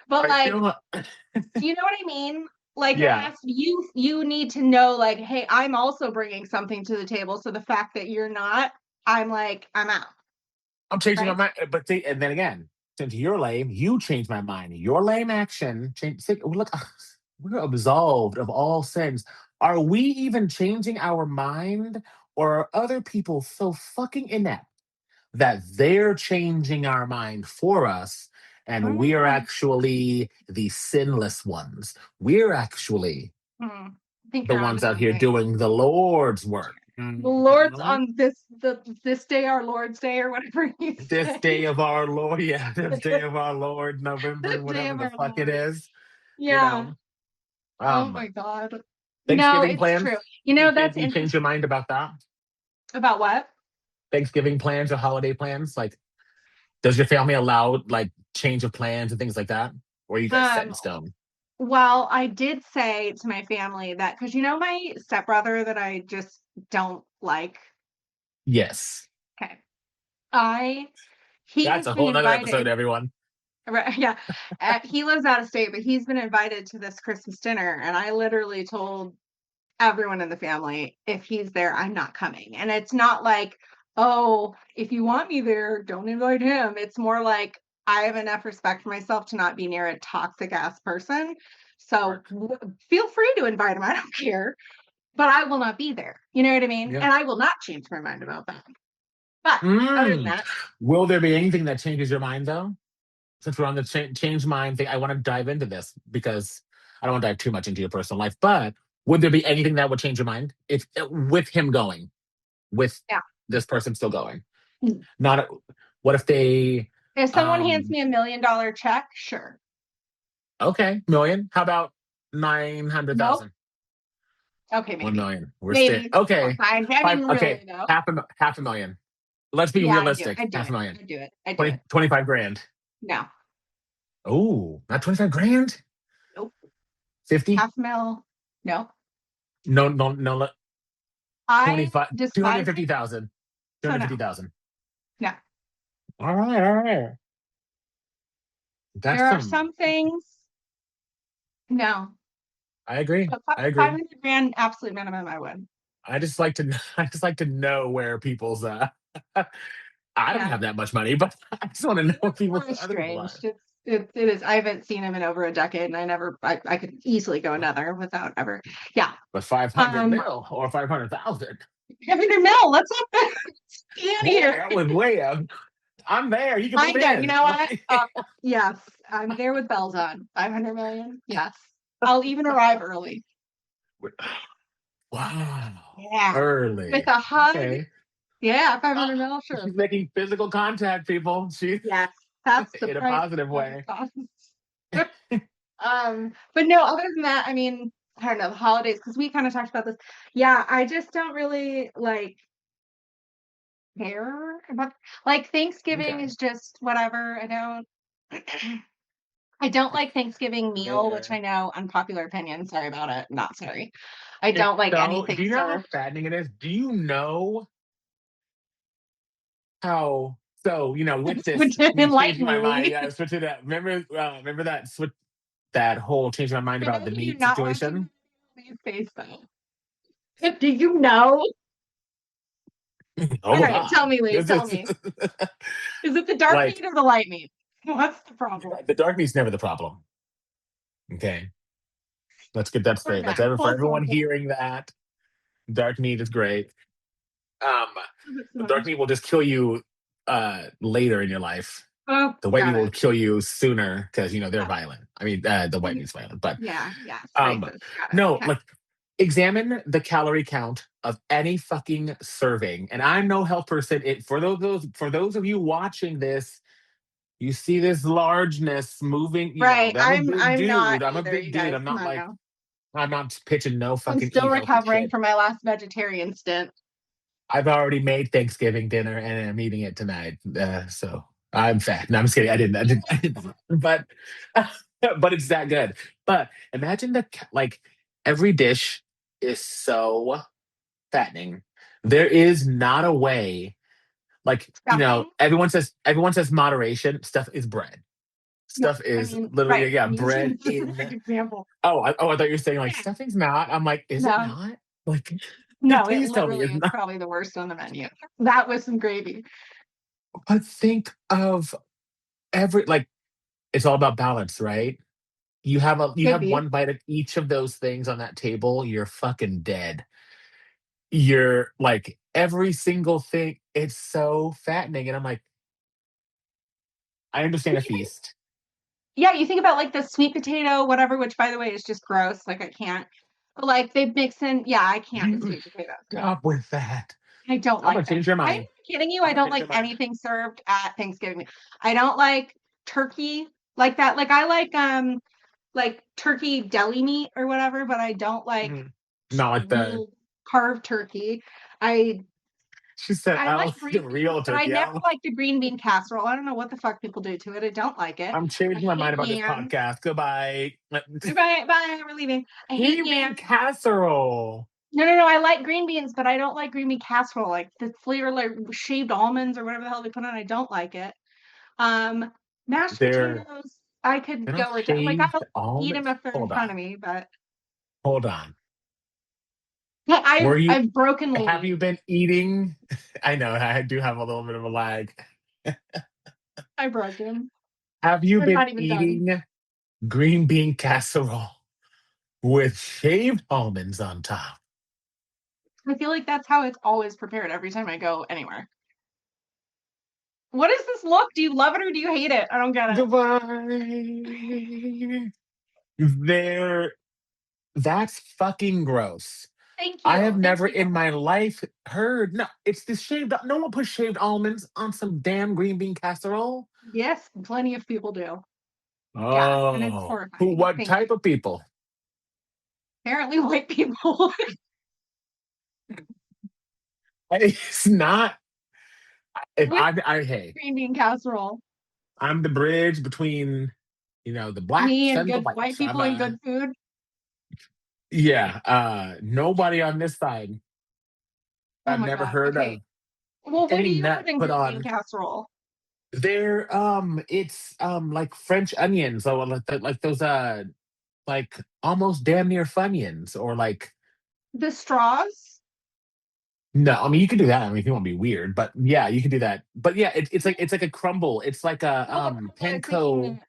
But I like, feel like, do you know what I mean? Like there yeah. has to you need to know like, hey, I'm also bringing something to the table. So the fact that you're not, I'm like, I'm out, I'm changing my right? mind. But see, and then again, since you're lame, you changed my mind. Your lame action change. See, look, we're absolved of all sins. Are we even changing our mind, or are other people so fucking inept that they're changing our mind for us, I and don't we're know. actually the sinless ones? We're actually. I think The you're onto ones out here something. doing the Lord's work. The Lord's Mhm. on this day, our Lord's day, or whatever you This say. day of our Lord, yeah, this day of our Lord, November, This day whatever of the our fuck it Lord. is, you Yeah. know. Oh Um, my God. No, Thanksgiving it's plans. true. You know, that's You change your interesting. mind about that? About what? Thanksgiving plans or holiday plans? Like, does your family allow like change of plans and things like that? Or are you guys set in Um, stone? well, I did say to my family that because you know my stepbrother that I just don't like. Yes. Okay. I he That's has a been whole nother episode, invited. everyone. Right, yeah. He lives out of state, but he's been invited to this Christmas dinner, and I literally told everyone in the family, if he's there, I'm not coming. And it's not like, oh, if you want me there, don't invite him. It's more like I have enough respect for myself to not be near a toxic ass person. So Work. feel free to invite him. I don't care, but I will not be there. You know what I mean? Yeah. And I will not change my mind about that. But other than Mm. that, Will there be anything that changes your mind though? Since we're on the change mind thing, I want to dive into this because I don't want to dive too much into your personal life. But would there be anything that would change your mind if with him going, with yeah. this person still going? Not what if they If someone hands um me $1 million check, sure. okay, million. How about nine hundred Nope. thousand? Okay, One maybe. million. We're still Maybe. okay. Fine. I Five mean, okay, really though. half a million. Let's be Yeah, I'd do it. realistic. I'd do Half a it. million. I'd do it. I'd do 20, it. 25 grand. No. Oh, not 25 grand? Nope. 50? Half mil. No. No, no, no. I 25, despise him, 250,000. so no. 250,000. No. All right, all right. That's There are some. some things. No. I agree. But I agree. 500 grand, absolute minimum, I would. I just like to. I just like to know where people's. I don't Yeah. have that much money, but I just want to know He what looks people, really other people strange. are. It is. I haven't seen him in over a decade, and I could easily go another without ever. Yeah. But 500 Um, mil or 500,000. 500 mil. Let's not stand Whoa, here. that was way up. I'm there. You can move Kind of. You in. know what? Yes, I'm there with bells on. 500 million. Yes. I'll even arrive early. Wow. Yeah. With Early. a hug. Okay. Yeah, Uh, 500 mil, sure. she's making physical contact, people. She's Yes, that's the in a price positive that it way. costs. But no, other than that, I mean, I don't know, the holidays, because we kind of talked about this. Yeah, I just don't really like care about like Thanksgiving Okay. is just whatever. I don't I don't like Thanksgiving meal, which There. I know unpopular opinion. Sorry about it. Not sorry. I It's don't like so. anything Do you know how served. fattening it is? Do you know how? So with this, me changing Enlighten my mind. me. Yeah, switching that. Remember that switch that whole changing my mind I know about the that you're meat not watching situation. these face though. Do you know? All Oh right, tell God, me, Lee. this Tell is me. Is it the dark like meat or the light meat? What's the problem? the dark meat's never the problem. Okay, let's get that straight. Okay, For full everyone circle. hearing that, dark meat is great. Um, It's dark not. meat will just kill you later in your life. Oh, The white meat got will it. kill you sooner because they're Got violent. I mean, the white it. meat's violent, but Yeah, yes, um, racist. Got it. no, Okay. like examine the calorie count of any fucking serving. And I'm no health person. For those of you watching this, you see this largeness moving. Right. I'm a big I'm not dude. I'm a either, big you dude. guys. Come on now. I'm not pitching no I'm fucking still eat healthy recovering shit. from my last vegetarian stint. I've already made Thanksgiving dinner and I'm eating it tonight. So I'm fat. No, I'm just kidding. I didn't. But but it's that good. But imagine like every dish is so fattening. There is not a way. Like Stuffing? everyone says moderation. Stuff is bread. Yeah. Stuff I is mean, literally right. yeah, I'm using bread a specific in. example. Oh, I thought you were saying like Yeah. stuffing's not. I'm like, is it No, not? Like, no, it please tell me literally it's is not. probably the worst on the menu. That with some gravy. But think of like it's all about balance, right? You Could have be. one bite of each of those things on that table, you're fucking dead. You're like every single thing, it's so fattening. And I'm like, I understand a feast. Yeah, you think about like the sweet potato, whatever, which by the way is just gross. Like I can't. Like they mix in, yeah, I can't with You sweet potatoes. stop with that. I don't I'm gonna like them. change your I'm mind. not kidding you. I'm I gonna don't change like your mind. anything served at Thanksgiving. I don't like turkey like that. Like I like turkey deli meat or whatever, but I don't like Mhm. Not like the real carved turkey. I she said. I like Oh, the green beans, real but I turkey. never liked a green bean casserole. I don't know what the fuck people do to it. I don't like it. I'm I changing my mind hate about this yams. podcast. Goodbye. Bye, bye, we're leaving. I hate Green bean yams. casserole. No, no, no. I like green beans, but I don't like green bean casserole. Like the flavor, like shaved almonds or whatever the hell they put on. I don't like it. Um, Mashed They're potatoes, I they're could not go or die. Like shaved I'll eat them almonds. if they're in Hold front on. of me, but Hold on. yeah, Were you I've broken the have lead. you been eating? I know I do have a little bit of a lag. I broke him. Have you We're been not even done. eating green bean casserole with shaved almonds on top? I feel like that's how it's always prepared every time I go anywhere. What is this look? Do you love it or do you hate it? I don't get it. Goodbye. There, that's fucking gross. Thank I have you. Thank never you. in my life heard. No, it's the shaved. No one puts shaved almonds on some damn green bean casserole. Yes, plenty of people do. Yeah, and it's Oh, who? horrifying. What Thank type you. of people? Apparently, white people. It's not. If With hey, green bean casserole. I'm the bridge between the Me blacks and and the good white whites. I'm people and good food. yeah. Nobody on this side. Oh I've my never god. heard Okay. of Well, what do any you nut put in put green bean on. casserole? They're it's like French onions, so like those like almost damn near funyuns or like The straws? no, I mean you can do that. I mean if you want to be weird, but yeah, you can do that. But yeah, it's like a crumble. It's like a Oh, I was panko. thinking.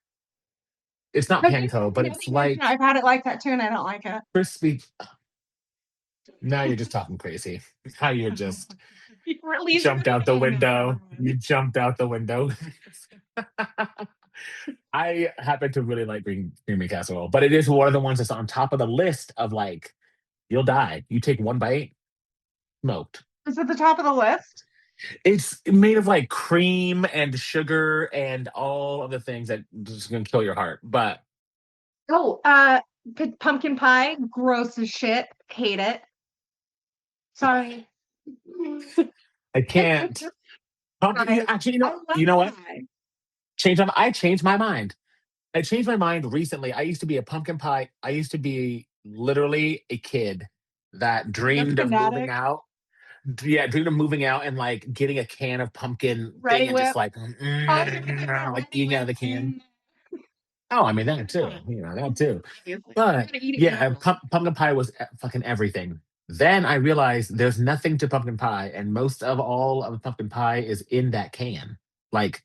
It's not Okay, panko, but now that it's you mention it, like I've had it like that too, and I don't like it. crispy. Now you're just talking crazy. How you're just Release jumped out the it. window. You jumped out the window. I happen to really like green bean casserole, but it is one of the ones that's on top of the list of like you'll die. You take one bite, smoked. It's at the top of the list. It's made of like cream and sugar and all of the things that just gonna kill your heart. But Oh, pumpkin pie, gross as shit. Hate it. Sorry. I can't. Pumpkin. Guys, Actually, I love you know what? pie. I changed my mind. I changed my mind recently. I used to be a pumpkin pie. I used to be literally a kid that You're dreamed of moving fanatic. out. Yeah, dreamed of moving out and like getting a can of pumpkin thing Ready and just whip. like Oh, you're gonna put a like ready eating out of whip the can. in. Oh, I mean that too. Obviously. That too. You're But gonna eat it yeah, yourself. pumpkin pie was fucking everything. Then I realized there's nothing to pumpkin pie, and most of all of the pumpkin pie is in that can. Like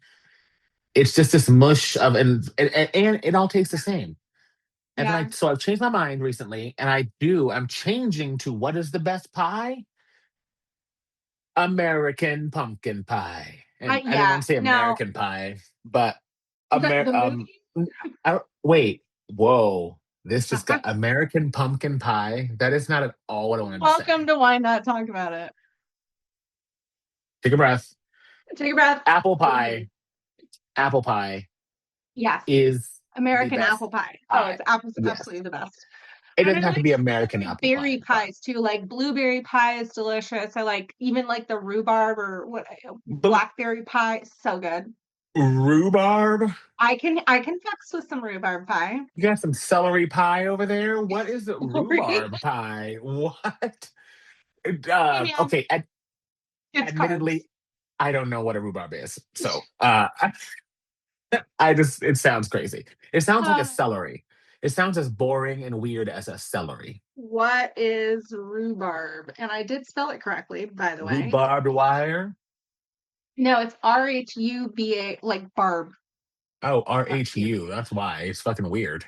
it's just this mush of and it all tastes the same. And then Yeah. so I've changed my mind recently, and I'm changing to what is the best pie? American pumpkin pie. And I didn't Yeah. want to say No. American pie, but The movie. wait, whoa. This just got American pumpkin pie. That is not at all what I wanted to Welcome say. to Why Not Talk About It. Take a breath. Take a breath. Apple Breathe. pie. Apple pie Yes. is the American best apple pie. Oh, it's pie. Yes. absolutely the best. It And doesn't I have to like be some of American the like apple berry pie, but pies too. Like blueberry pie is delicious. I like even like the rhubarb or what but blackberry pie. So good. rhubarb. I can fucks with some rhubarb pie. You got some celery pie over there. What is it? Sorry. Rhubarb pie? What? Yeah, Okay. it's carbs. Admittedly, I don't know what a rhubarb is. So I just it sounds crazy. It sounds like a Uh, celery. It sounds as boring and weird as a celery. what is rhubarb? And I did spell it correctly, by the way. Rhubarb wire. No, it's RHUBA, like barb. Oh, Not you. RHU. That's why. It's fucking weird.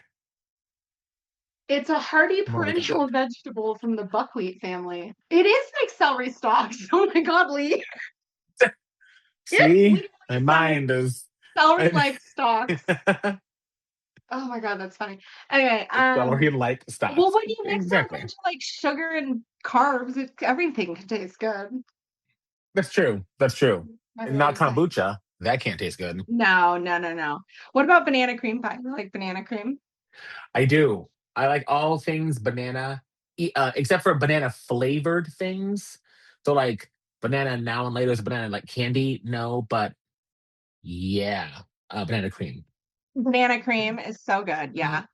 It's a hardy More like a perennial vegetable from the buckwheat family. It is like celery stalks. Oh my god, Lee. It see? literally My says mind is celery like stalks. Oh my god, that's funny. Anyway, Celery like well, stuff. when you mix in a Exactly. bunch of like sugar and carbs, everything can taste good. That's true. That's true. That's And what not I'm saying. kombucha. That can't taste good. No, no, no, no. What about banana cream pie? You like banana cream? I do. I like all things banana, except for banana flavored things. So like banana now and later is banana like candy. No, but yeah, banana cream. Banana cream is so good. Yeah.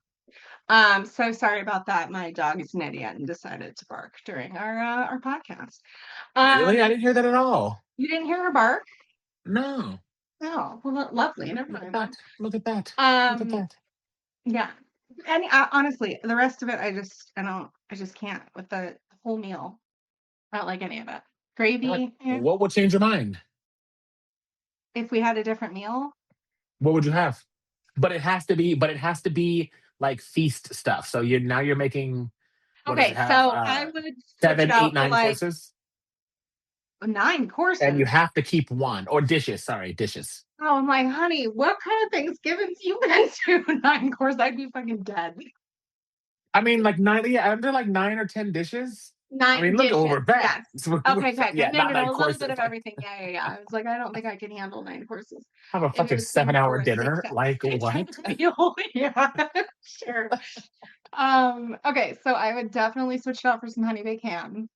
So sorry about that. My dog is an idiot and decided to bark during our podcast. Really? I Um, didn't hear that at all. you didn't hear her bark? No. Oh, well, lovely. Never Look at mind then. that. Look at that. Look at Um, that. yeah. And honestly, the rest of it, I just can't with the whole meal. I don't like any of it. What? Gravy, What would change your mind? if we had a different meal. What would you have? But it has to be like feast stuff. So you're making, what does it Okay, have? so I would switch it Seven, eight, out for nine like courses. nine And you courses. have to keep one. Or dishes, sorry, dishes. Oh, I'm like, honey, what kind of Thanksgivings you been to? Nine course, I'd be fucking dead. I mean, like nine, yeah, under like 9 or 10 dishes. I Nine mean, look, dishes. we're back. Yes. So Okay, okay, okay. yeah, No, not no, no. nine A little bit courses. of Like, everything. Yeah, yeah, yeah. I was like, I don't think I can handle nine courses. have a If it fucking was paying 7 hour for a dinner. Like, six what? hour meal, yeah, sure. Okay, so I would definitely switch it out for some honey baked ham.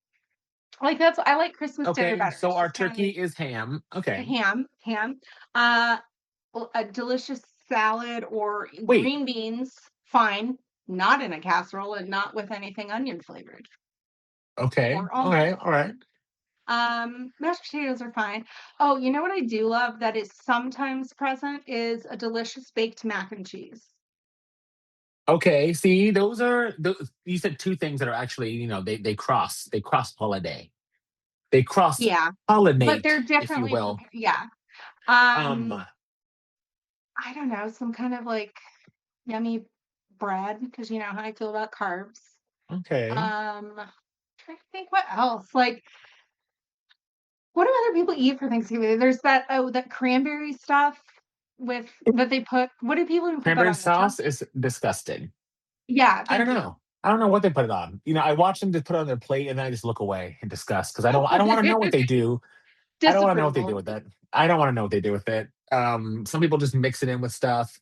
Like I like Christmas dinner Okay, better. so It's our just kind of turkey is ham. Okay. ham. Uh, a delicious salad or Wait. green beans, fine. Not in a casserole and not with anything onion flavored Okay. or almond Okay. All right. flavored. Mashed potatoes are fine. Oh, you know what I do love that is sometimes present is a delicious baked mac and cheese. Okay. See, those. You said two things that are actually, they cross holiday. They cross Yeah, but pollinate, they're if you differently will. prepared. Yeah. Um, Um. I don't know, some kind of like yummy bread because you know how I feel about carbs. Okay. Trying to think what else. Like, what do other people eat for Thanksgiving? There's that cranberry stuff with that they put. What do people even put that Cranberry on the sauce turkey? is disgusting. Yeah, I don't thank you. know. I don't know what they put it on. I watch them just put it on their plate and then I just look away in disgust because I don't want to know what they do. I don't want to know what they do Disapproval. with it. I don't want to know what they do with it. Some people just mix it in with stuff.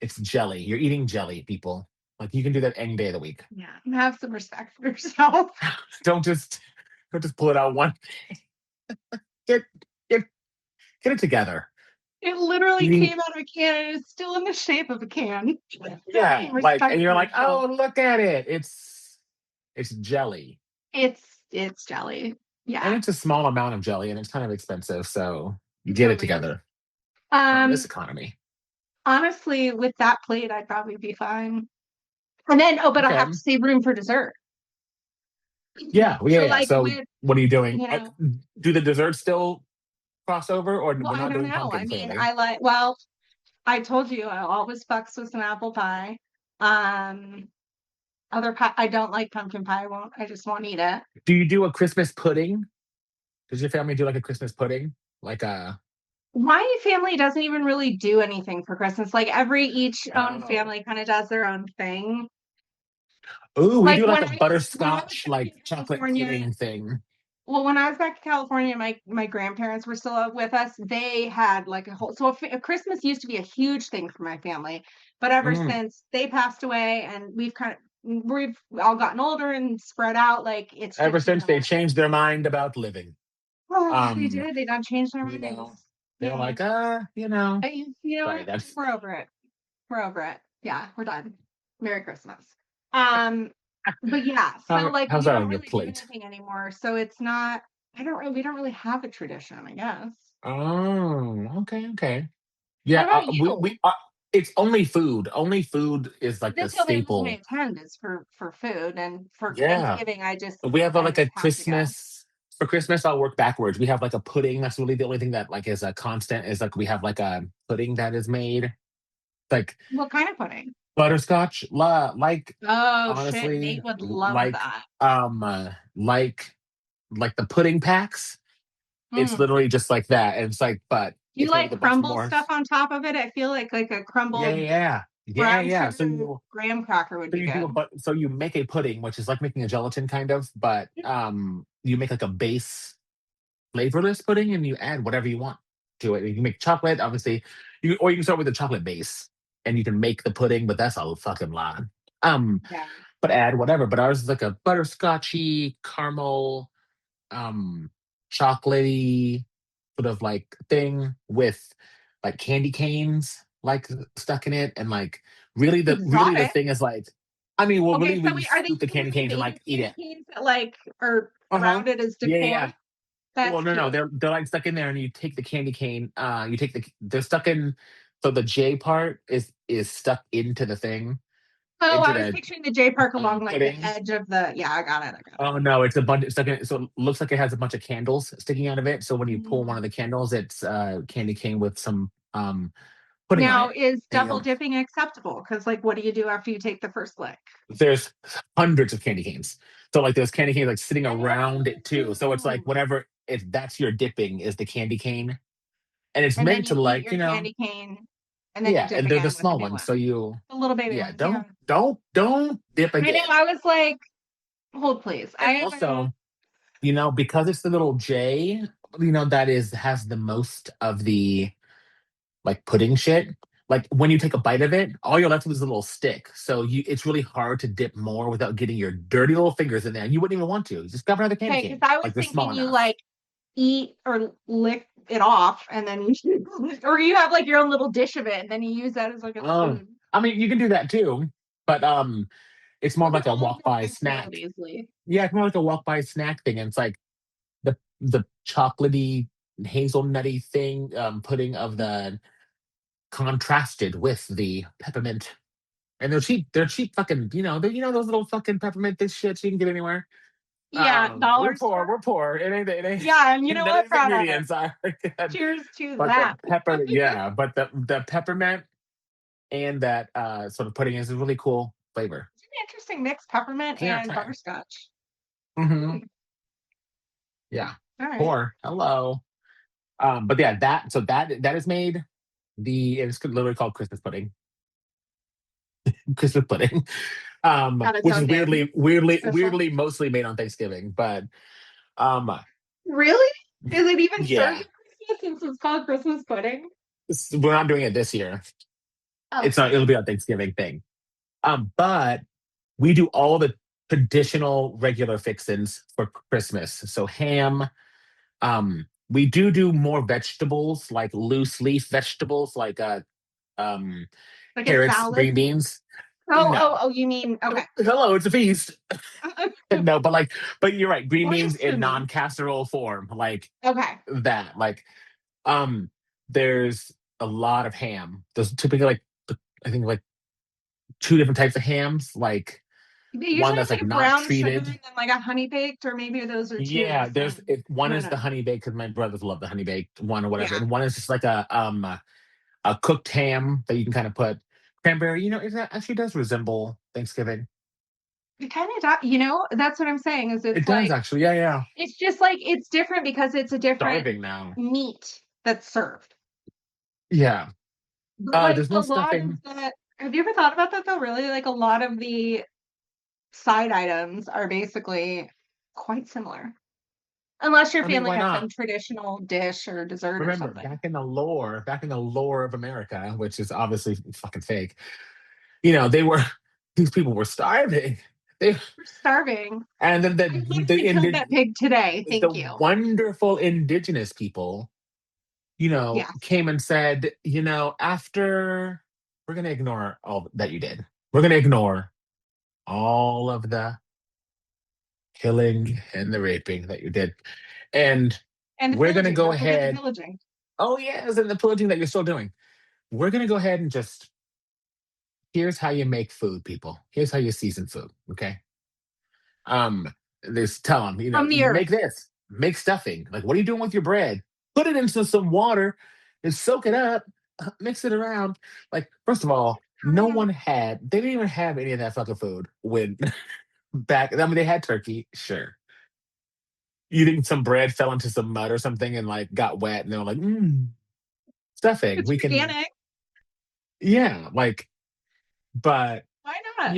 It's jelly. You're eating jelly, people. Like you can do that any day of the week. Yeah, have some respect for yourself. Don't just don't just pull it out one. Get get get it together. It literally Eating, came out of a can and it's still in the shape of a can. Have yeah, some like, respect and for you're like, yourself. oh, look at it. It's jelly. It's jelly. And Yeah, it's a small amount of jelly and it's kind of expensive, so it get it totally is. together. This Um, economy. honestly, with that plate, I'd probably be fine. And then, oh, but I'll have Okay. to save room for dessert. Yeah, well, yeah, So, yeah. like, So with, what are you doing? you know, Do the desserts still cross over, or well, we're I not don't doing know. pumpkin I mean, clearly? I told you I always fucks with some apple pie. Um, other pie, I don't like pumpkin pie. I just won't eat it. Do you do a Christmas pudding? Does your family do like a Christmas pudding? Like a My family doesn't even really do anything for Christmas. Like each own Oh. family kind of does their own thing. Ooh, we Like do like a when I was butterscotch, back like in chocolate California, pudding thing. well, when I was back in California, my grandparents were still with us. They had like a whole Christmas used to be a huge thing for my family, but ever Mm. since they passed away and we've all gotten older and spread out, like it's Ever just since they not. changed their mind about living. Oh, they Um, did. They done changed their you know, minds. they're Yeah. like, You know sorry, what? that's We're over it. We're over it. Yeah, we're done. Merry Christmas. Um, but yeah, so like how's we that don't on your really do plate? anything anymore. So it's not we don't really have a tradition, I guess. Oh, okay, okay. What Yeah, about we you? it's only food. Only food is like the That's the only reason I staple. attend is for food and for Yeah. Thanksgiving We have I like just a have to go. Christmas for Christmas. I'll work backwards. We have like a pudding. That's really the only thing that like is a constant. Is like we have like a pudding that is made like What kind of pudding? butterscotch. Like Oh shit, honestly, Nate would love that. like the pudding packs. It's Mm. literally just like that, and it's like, but Do you it's made like with a bunch crumble more. stuff on top of it? I feel like a Yeah, crumbled yeah, yeah. Yeah, Brown yeah. sugar graham cracker would So be you do a good. but so you make a pudding, which is like making a gelatin kind of, but you make like a base flavorless pudding and you add whatever you want to it. You can make chocolate, obviously. You can start with a chocolate base and you can make the pudding, but that's a fucking lot. Um, Yeah. but add whatever. But ours is like a butterscotchy, caramel, um, chocolatey sort of like thing with like candy canes like stuck in it. And like really the Exotic. thing is like I mean, well Okay, really so we are they scoop the candy human canes and made like eat candy it. canes that like are Uh-huh. around it as Yeah, decor? yeah. Well, That's no, cute. they're like stuck in there, and you take the candy cane. You take they're stuck in. So the J part is stuck into the thing, Oh, into I was the picturing the J Park along like the pudding. edge of the. Yeah, I got it. I got Oh no, it's a bunch. It's stuck in it. So it looks like it has a bunch of candles sticking out of it. So when it. you pull one of the candles, it's candy cane with some pudding on Now, it. is And double dipping acceptable? Because like, what do you do after you take the first lick? there's hundreds of candy canes. So like there's candy canes like sitting around it too. So it's like Oh. whatever. If that's your dipping, is the candy cane, and it's And then meant to you eat like your candy cane, and then you yeah, dip and they're the again with a small new ones. one. So you, The little baby yeah, ones, yeah. don't dip I know. again. I was like, hold please. And I am. also, because it's the little J, that has the most of the like pudding shit. Like when you take a bite of it, all you're left with is a little stick. So it's really hard to dip more without getting your dirty little fingers in there. And you wouldn't even want to. Just grab another candy Okay, because cane. I was Like they're small thinking you enough. like eat or lick it off, and then or you have like your own little dish of it, and then you use that as like a Um, spoon. I mean, you can do that too, but it's more of Those are like a all walk different by snack. functionalities, Lee. Yeah, it's more like a walk by snack thing. And it's like the chocolatey hazelnutty thing pudding of the contrasted with the peppermint. And they're cheap fucking, those little fucking peppermint this shit you can get anywhere. Yeah, We're dollar poor, store. we're poor. It ain't Yeah, and you know none of what? these Proud of it. ingredients are good. Cheers to But the that. pepper, yeah, but the peppermint and that sort of pudding is a really cool flavor. It's an interesting mix, peppermint So yeah, and try it. butterscotch. Hmm. Hmm, Yeah. all right. Poor. Hello. But yeah, that is made it's literally called Christmas pudding. Christmas pudding. Got its Which is own name. Special. weirdly mostly made on Thanksgiving. But um Really? Is it even served yeah, at Christmas since it's called Christmas pudding? we're not doing it this year. Oh, It's not, it'll be a Thanksgiving thing. But we do all the traditional regular fixins for Christmas. So ham, we do more vegetables, like loose leaf vegetables, like um like a carrots, salad? green beans. Oh, No. oh, oh, you mean okay. Hello, it's a feast. No, but you're right. Green beans in Blasphemy. non-casserole form, like Okay. that. Like, um, there's a lot of ham. There's typically like I think like two different types of hams. Like They one usually have that's like like a not brown sugar and treated. then like a honey baked, or maybe those are two of the Yeah, same. one I don't is the know. honey baked because my brothers love the honey baked one or whatever, Yeah. and one is just like a cooked ham that you can kind of put cranberry. Is that actually does resemble Thanksgiving. It kind of, that's what I'm saying is It it's does like, actually. Yeah, yeah. it's just like, it's different because it's a different Starving now. meat that's served. Yeah. But like There's a no lot of stuffing. that, have you ever thought about that though? Really, like a lot of the side items are basically quite similar. Unless your I mean, family why has not? some traditional dish or dessert or Remember, something. back in the lore of America, which is obviously fucking fake. They were these people were starving. They We're starving. and then I literally killed that pig today. the Thank you. wonderful indigenous people, Yes. came and said, after we're gonna ignore all that you did. We're gonna ignore all of the killing and the raping that you did. And And the we're gonna pillaging. go Don't forget the ahead. pillaging. Oh yes, and the pillaging that you're still doing. We're gonna go ahead and just here's how you make food, people. Here's how you season food. Okay. This tell them, From the you earth. make this, make stuffing. Like, what are you doing with your bread? Put it into some water and soak it up, mix it around. Like, first of all, they didn't even have any of that fucking food when back. I mean, they had turkey, sure. You think some bread fell into some mud or something and like got wet, and they were like, stuffing. It's We can, organic. yeah, like. But Why not?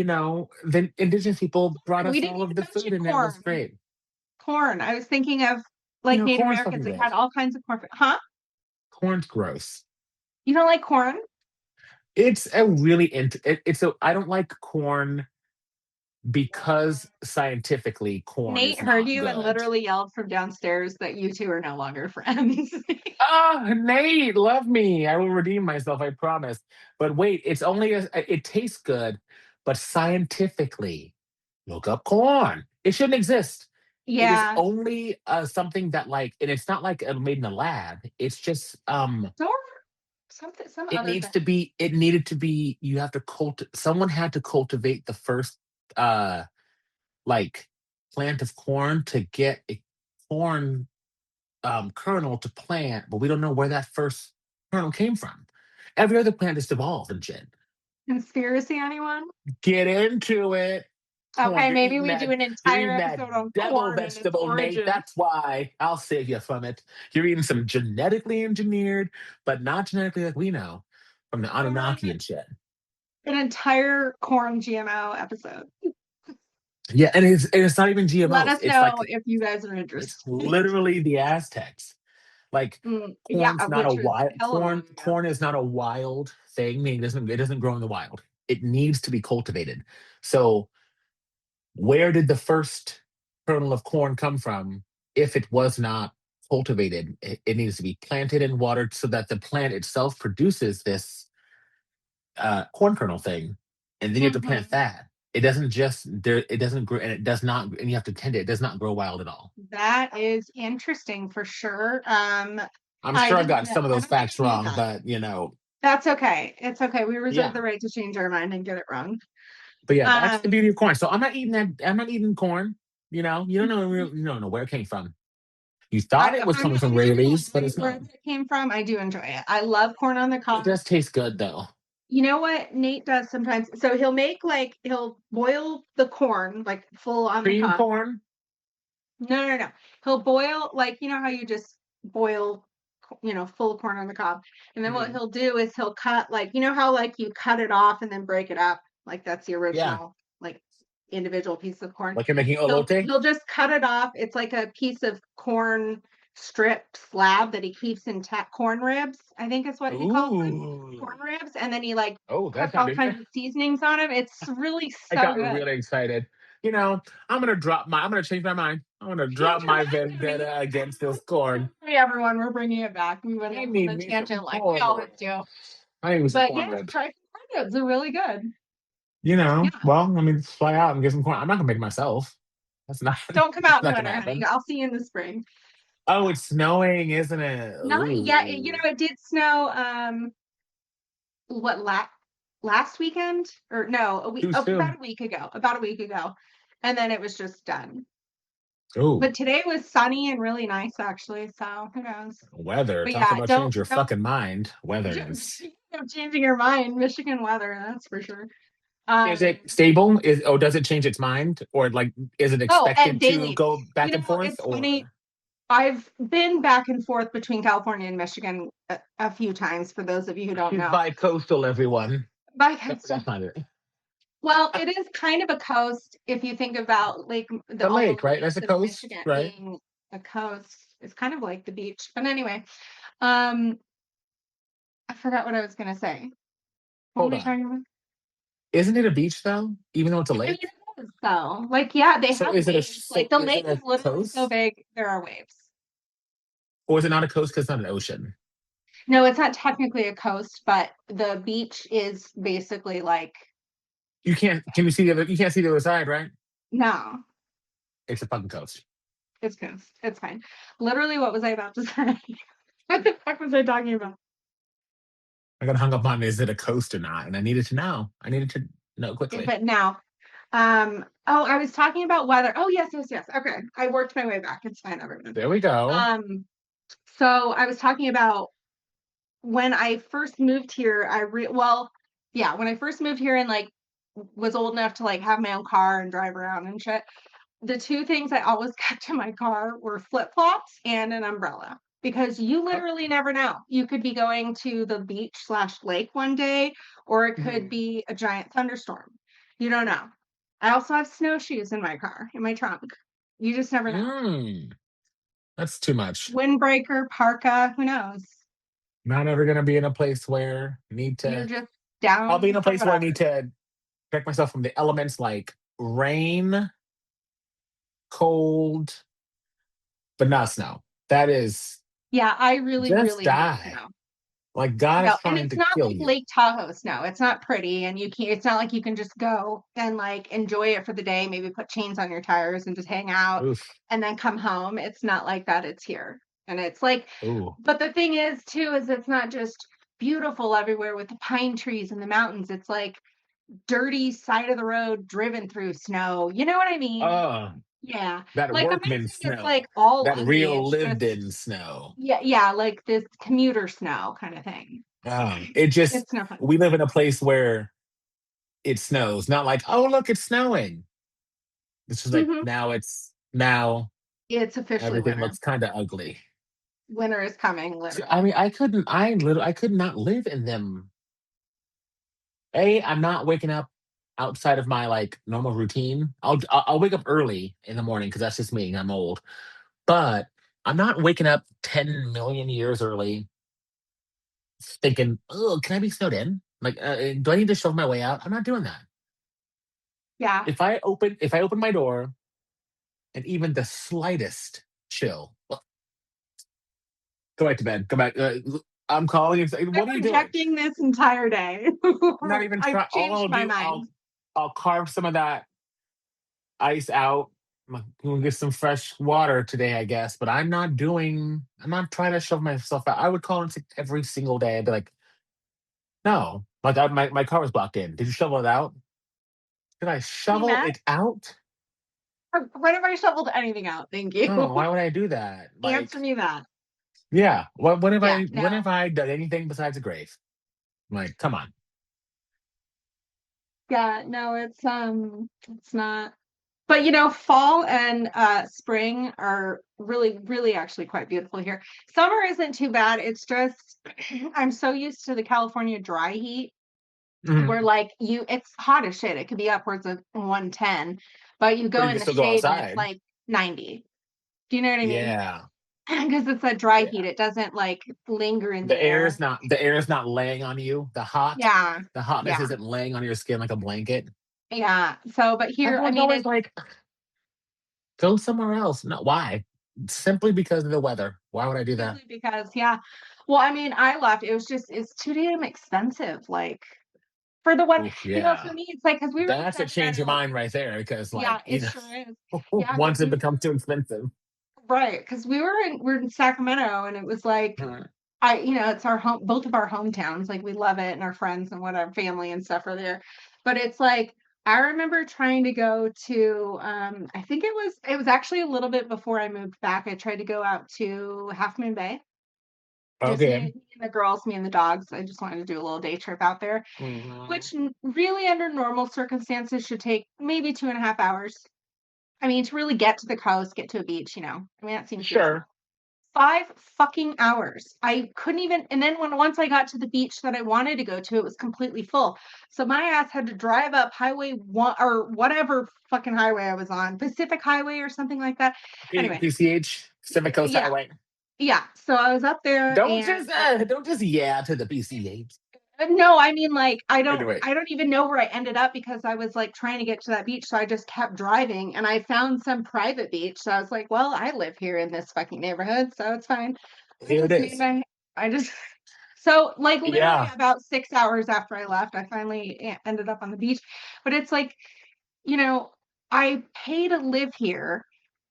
the indigenous people brought We us didn't all of even the food mention and it was corn. great. Corn. I was thinking of like Native Corn's Americans. fucking They had gross. all kinds of corn. Huh? Corn's gross. You don't like corn? It's a really it's a I don't like corn because scientifically corn Nate is heard not you and good. literally yelled from downstairs that you two are no longer friends. Ah, Nate, love me. I will redeem myself, I promise. But wait, it tastes good, but scientifically, look up corn. It shouldn't exist. It is Yeah. only something that and it's not like made in a lab. It's just Or something, some it other needs thing. to be it needed to be you have to someone had to cultivate the first uh like plant of corn to get a corn kernel to plant, but we don't know where that first kernel came from. Every other plant just evolved and shit. Conspiracy, anyone? Get into it. Corn, Okay, maybe we do an you're entire eating that episode on devil corn and its vegetable, Nate. origin. That's why I'll save you from it. You're eating some genetically engineered, but not genetically like we know from the Anunnaki and shit. An entire corn GMO episode. Yeah, and it's not even Let GMOs. us know if you guys are It's interested. literally the Aztecs. Like Yeah, which was hella long ago. corn is not a wild thing. Meaning it doesn't grow in the wild. It needs to be cultivated. So where did the first kernel of corn come from? If it was not cultivated, it needs to be planted and watered so that the plant itself produces this corn kernel thing, and then you have to plant Mhm. that. It doesn't just there. It doesn't grow, and it does not. And you have to tend it. It does not grow wild at all. That is interesting for sure. I'm sure I got some of I those don't think facts I knew wrong, that. but That's okay. It's okay. We reserve yeah. the right to change our mind and get it wrong. But yeah, that's the Um, beauty of corn. So I'm not eating that. I'm not eating corn. You don't know where it came from. You thought it was I'm coming from not gonna Rayleigh's, but lie, it's where not. it came from, I do enjoy it. I love corn on the It cob. does taste good though. You know what Nate does sometimes? So he'll boil the corn like full on the Cream cob. corn. No, no, no. He'll boil like you know how you just boil full corn on the cob. And then what Mhm. he'll do is he'll cut like you know how like you cut it off and then break it up like that's the Yeah, original like individual piece of corn. like you're making He'll elote. he'll just cut it off. It's like a piece of corn strip slab that he keeps in corn ribs. I think is what he calls them. Ooh. Corn ribs, and then he like Oh, that puts all sounded. kinds of seasonings on them. It's really I so got good. really excited. I'm gonna change my mind. I'm gonna drop Change your my mind on me. vendetta against this corn. Sorry, everyone, we're bringing it back. We went I off on need a me some tangent like we corn always ribs. do. I need me some But corn yeah, ribs. try corn ribs. They're really good. Yeah. Well, I mean, let's fly out and get some corn. I'm not gonna make it myself. That's not. Don't come That's out in the not gonna winter, honey. happen. I'll see you in the spring. Oh, it's snowing, isn't it? Not yet. Ooh, It did snow what last weekend or no, too about soon. a week ago. About a week ago. And then it was just done. Ooh, But today was sunny and really nice actually, so who knows. weather. But Talk yeah, about don't change your don't fucking mind. Weather is. speaking of changing your mind, Michigan weather, that's for sure. Is Um, it stable? Does it change its mind, or is it oh, and expected to daily. go back and forth, It's funny. or I've been back and forth between California and Michigan a few times for those of you who don't she's know. bi-coastal? Everyone. By No, coastal. that's not it. Well, it is kind of a coast if you think about The all the lake, right? That's lakes a in coast, Michigan right? being a coast. It's kind of like the beach. But anyway, um, I forgot what I was gonna say. What were Hold we on. talking about? Isn't it a beach though? Even though it's a I mean, lake. it is though. Like, yeah, they So have waves. Like the is it lake is a literally so coast, big, there are waves. or is it not a coast because it's not an ocean? No, it's not technically a coast, but the beach is basically like You can't. Can you see the other? You can't see the other side, right? no, It's a fucking coast. it's coast. It's fine. Literally, what was I about to say? What the fuck was I talking about? I got hung up on is it a coast or not, and I needed to know. I needed to know quickly. But now, oh, I was talking about weather. Oh, yes, yes, yes. Okay, I worked my way back. It's fine, everyone. There we go. So I was talking about when I first moved here. Yeah, when I first moved here and like was old enough to like have my own car and drive around and shit. The two things I always kept in my car were flip flops and an umbrella. because you Oh, literally never know. You could be going to the beach slash lake one day, or it could mhm. be a giant thunderstorm. You don't know. I also have snowshoes in my car, in my trunk. You just never know. Mm, that's too much. Windbreaker, parka, who knows? Not ever gonna be in a place where I need You're to. just I'll be in down a for place where I whatever. need to protect myself from the elements like rain, cold, but not snow. That is Yeah, I really, just really hate die. snow. Like God is No, and trying it's to not kill like you. Lake Tahoe snow. It's not pretty, and you can't. It's not like you can just go and like enjoy it for the day. Maybe put chains on your tires and just hang out, Oof. and then come home. It's not like that. It's here, and it's like. Ooh. But the thing is, too, is it's not just beautiful everywhere with the pine trees and the mountains. It's like dirty side of the road driven through snow. You know what I mean? Uh, Yeah. that Like I'm not workman saying it's like snow. all That ugly. real It's lived just in snow. yeah, yeah, like this commuter snow kind of thing. It just It's no fun. we live in a place where it snows. Not like, oh look, it's snowing. It's just like Mhm. now It's officially everything winter. looks kind of ugly. Winter is coming, So, I literally. mean, I could not live in them. I'm not waking up outside of my like normal routine. I'll wake up early in the morning because that's just me. I'm old, but I'm not waking up 10 million years early thinking, oh, can I be snowed in? Like, do I need to shove my way out? I'm not doing that. Yeah. If I open my door and even the slightest chill, well, go back to bed. Go back. I'm calling and saying, I'm what are you doing? rejecting this entire day. I'm not even I've trying. All changed I'll my do, mind. I'll carve some of that ice out. We'll get some fresh water today, I guess. But I'm not trying to shove myself out. I would call in sick every single day. I'd be like, no, like my car was blocked in. Did you shovel it out? Did I Me shovel mad? it out? When have I shoveled anything out? Thank you. No, why would I do that? Like, Answer me that. yeah, Yeah, when no. have I done anything besides a grave? Like, come on. Yeah, no, it's not. But fall and spring are really, really actually quite beautiful here. Summer isn't too bad. It's just I'm so used to the California dry heat where Mhm. like it's hot as shit. It could be upwards of 110, but you But go you in can the still go shade and it's outside. like 90. Do you know what I mean? Yeah, Because it's a dry yeah. heat. It doesn't like linger in the air. The air is not laying on you. Yeah. The hotness Yeah. isn't laying on your skin like a blanket. Yeah. So, but here, I Everyone's mean, always it's like, go somewhere else. No, why? Simply because of the weather. Why would I do that? simply because, yeah. Well, I mean, I left. It was just, it's too damn expensive. Like for the one, Oof, for yeah. me, it's like, because we were in That's what changed your Sacramento. mind right there. Because Yeah, like, it sure is. Yeah, because once it becomes too expensive. we're in Sacramento and it was like, Mhm. it's our home, both of our hometowns. Like we love it and our friends and whatever family and stuff are there. But it's like I remember trying to go to I think it was actually a little bit before I moved back. I tried to go out to Half Moon Bay. Just Okay. me and the girls, me and the dogs. I just wanted to do a little day trip out there, Mhm. which really under normal circumstances should take maybe 2.5 hours. I mean, to really get to the coast, get to a beach, I mean, that seems reasonable. Sure. 5 fucking hours. I couldn't even, and then once I got to the beach that I wanted to go to, it was completely full. So my ass had to drive up Highway 1 or whatever fucking highway I was on, Pacific Highway or something like that. Anyway, PCH, Pacific Coast yeah, Highway. yeah. So I was up there and Don't just yeah to the PCH. no, I mean like Anyway, I don't even know where I ended up because I was like trying to get to that beach, so I just kept driving and I found some private beach. So I was like, well, I live here in this fucking neighborhood, so it's fine. I here it just made is. my I just so like literally Yeah. about 6 hours after I left, I finally ended up on the beach. But it's like, you know, I pay to live here,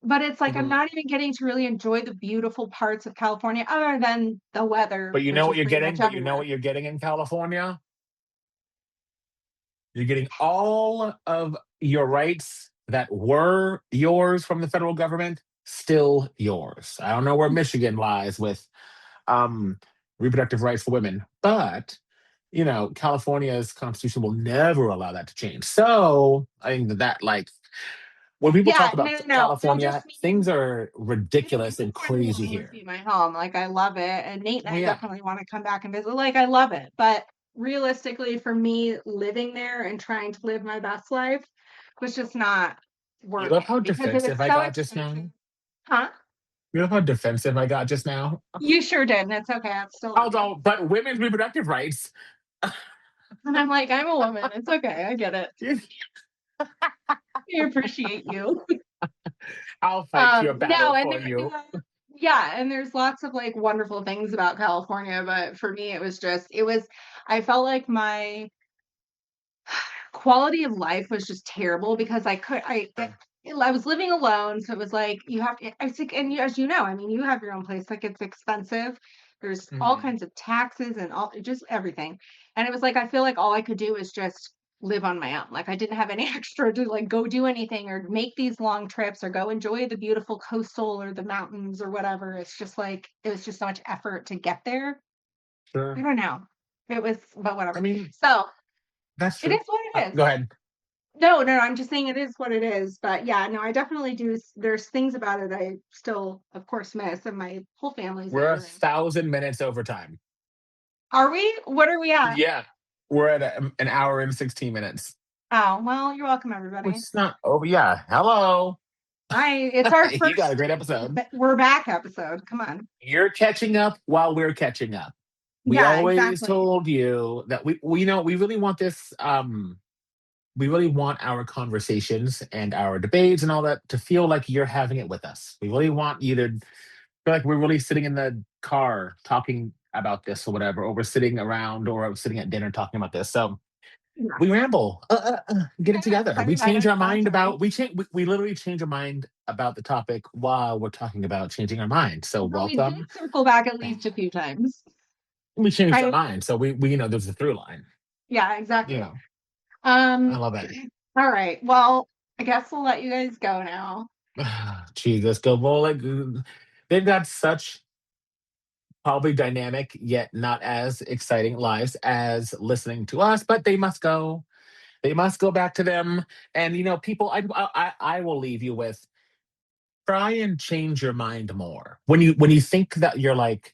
but it's like I'm Mhm. not even getting to really enjoy the beautiful parts of California other than the weather, But you know which what is you're pretty getting? much But you know everywhere. what you're getting in California? You're getting all of your rights that were yours from the federal government still yours. I don't know where Michigan lies with um, reproductive rights for women, but California's constitution will never allow that to change. So I think that like when people Yeah, talk no, about no, no, I California, just mean things are ridiculous and California will crazy always here. be my home. Like I love it, and Nate and Oh I yeah, definitely want to come back and visit. Like I love it, but realistically, for me, living there and trying to live my best life was just not you worth love it how because it was defensive I so got just expensive. now. Huh? You love how defensive I got just now. You sure did, and it's okay. I still love you. Although, but women's reproductive rights. And I'm like, I'm a woman. It's okay. I get it. I appreciate you. I'll fight your No, battle and for you. yeah, and there's lots of like wonderful things about California, but for me, it was, I felt like my quality of life was just terrible because I was living alone, so it was like you have to. I think, and you, as you know, I mean, you have your own place. Like it's expensive. There's all Mhm. kinds of taxes and all just everything. And it was like I feel like all I could do was just live on my own. Like I didn't have any extra to like go do anything or make these long trips or go enjoy the beautiful coastal or the mountains or whatever. It's just like it was just so much effort to get there. I Sure. don't know. It was, but I whatever. mean, So that's it true. is what it is. Go ahead. No, no, I'm just saying it is what it is, but yeah, no, I definitely do there's things about it I still, of course, miss, and my whole family's We're there, and 1,000 minutes over time. are we? What are we at? Yeah, we're at an hour and 16 minutes. Oh, well, you're welcome, Which everybody. is not over. Yeah. Hello. Hi, it's our You got a first great episode. we're back episode. Come on. You're catching up while we're catching up. We Yeah, always exactly. told you that we we really want this we really want our conversations and our debates and all that to feel like you're having it with us. We really want you to feel like we're really sitting in the car talking about this or whatever, or we're sitting around or sitting at dinner talking about this. So Yeah. we ramble. Get it together. We change our mind Exactly. about we literally change our mind about the topic while we're talking about changing our mind. So But we did welcome. circle back at least a few times. We changed our Right? mind. So we there's a through line. Yeah, You exactly. know, I Um, love it. all right. Well, I guess we'll let you guys go now. Geez, let's go bowl. Like, they've got such probably dynamic yet not as exciting lives as listening to us, but they must go. They must go back to them. And people, I will leave you with try and change your mind more when you think that you're like,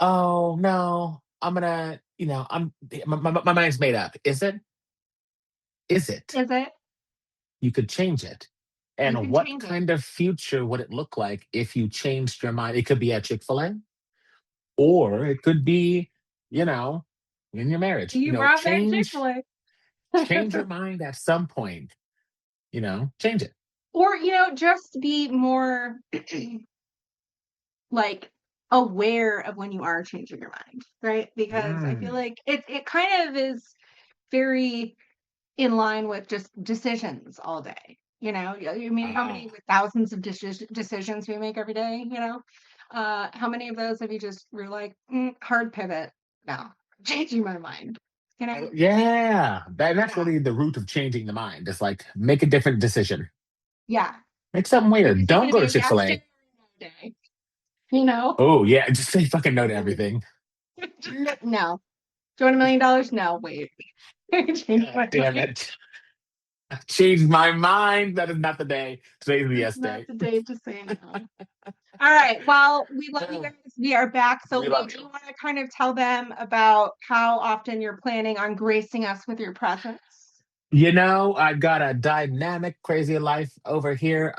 oh no, I'm gonna, my mind's made up. Is it? Is it? Is it? You could change it. You And can what change it. kind of future would it look like if you changed your mind? It could be at Chick-fil-A, or it could be, you know, in your marriage. You brought back Change Chick-fil-A. change your mind at some point. Change it. Or, just be more like aware of when you are changing your mind, right? Because I feel Mm. like it kind of is very in line with just decisions all day. I mean, how Oh, many with thousands of decisions we make every day, how many of those have you just were like, hard pivot? No, changing my mind, you know? yeah. That's Yeah. really the root of changing the mind. It's like make a different decision. Yeah. Make something Like, weird. is it Don't going to go be to a yes day Chick-fil-A. or a no day? You know? Oh yeah, just say fucking no to everything. No. Do you want $1 million? No, wait. Change God my damn mind. it. Changed my mind. That is not the day. Today's the It's yes not day. the day to say no. All right. Well, we love you guys. We are back. So, We love Nate, do you. you want to kind of tell them about how often you're planning on gracing us with your presence? I've got a dynamic, crazy life over here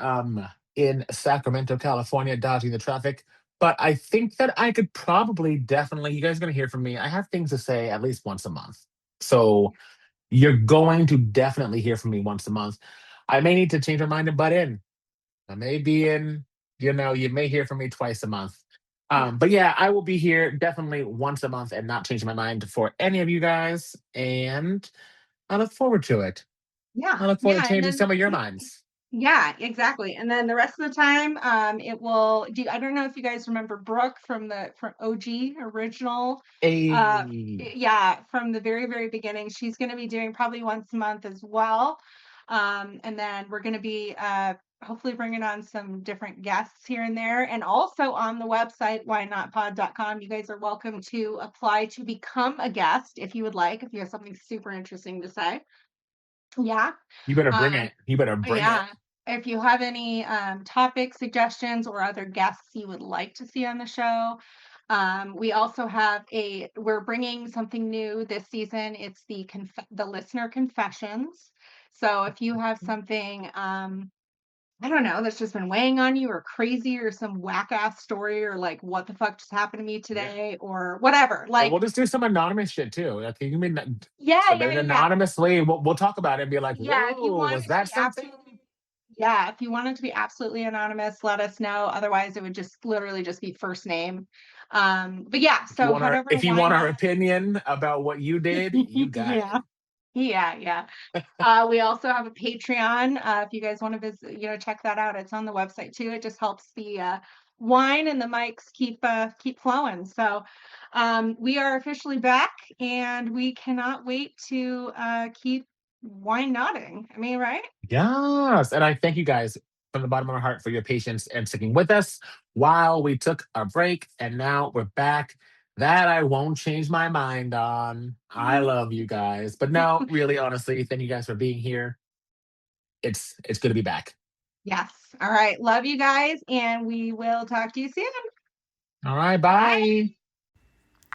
in Sacramento, California, dodging the traffic. But I think that I could probably definitely, you guys are going to hear from me. I have things to say at least once a month. So you're going to definitely hear from me once a month. I may need to change my mind and butt in. I may be in, you may hear from me twice a month. Yeah. But yeah, I will be here definitely once a month and not changing my mind for any of you guys. And I look forward to it. Yeah. I look forward to Yeah. And changing then, some of your minds. yeah, exactly. And then the rest of the time, it will do. I don't know if you guys remember Brooke from OG original. Hey. Yeah, from the very, very beginning. She's going to be doing probably once a month as well. And then we're going to be hopefully bringing on some different guests here and there. And also on the website, whynotpod.com, you guys are welcome to apply to become a guest if you would like, if you have something super interesting to say. Yeah. You better bring Um, it. You better bring it. yeah. If you have any topic suggestions or other guests you would like to see on the show, we also have we're bringing something new this season. It's the listener confessions. So if you have something, I don't know, that's just been weighing on you or crazy or some whack ass story or like what the fuck just happened to me Yeah. today or whatever. And Like, we'll just do some anonymous shit too. Like you mean yeah, submit yeah, it yeah, yeah. anonymously. We'll talk about it and be like, Yeah, if you whoa, want was it to that be something? absolutely Yeah, if you want it to be absolutely anonymous, let us know. Otherwise, it would just literally just be first name. But yeah, so head over to If you Why want our Not? opinion about what you did, you got it. Yeah, yeah, yeah. We also have a Patreon. If you guys want to visit, check that out. It's on the website too. It just helps the wine and the mics keep flowing. So we are officially back, and we cannot wait to keep wine nodding. I mean, right? Yes. And I thank you guys from the bottom of my heart for your patience and sticking with us while we took a break. And now we're back. That I won't change my mind on. I love you guys. But no, really, honestly, thank you guys for being here. It's good to be back. Yes. All right. Love you guys, and we will talk to you soon. All right, Bye.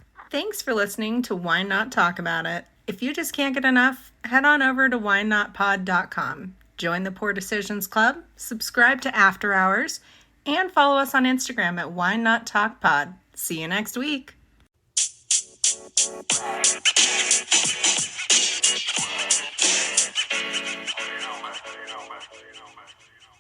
bye. Thanks for listening to Why Not Talk About It. If you just can't get enough, head on over to whynotpod.com. Join the Poor Decisions Club, subscribe to After Hours, and follow us on Instagram at Why Not Talk Pod. See you next week.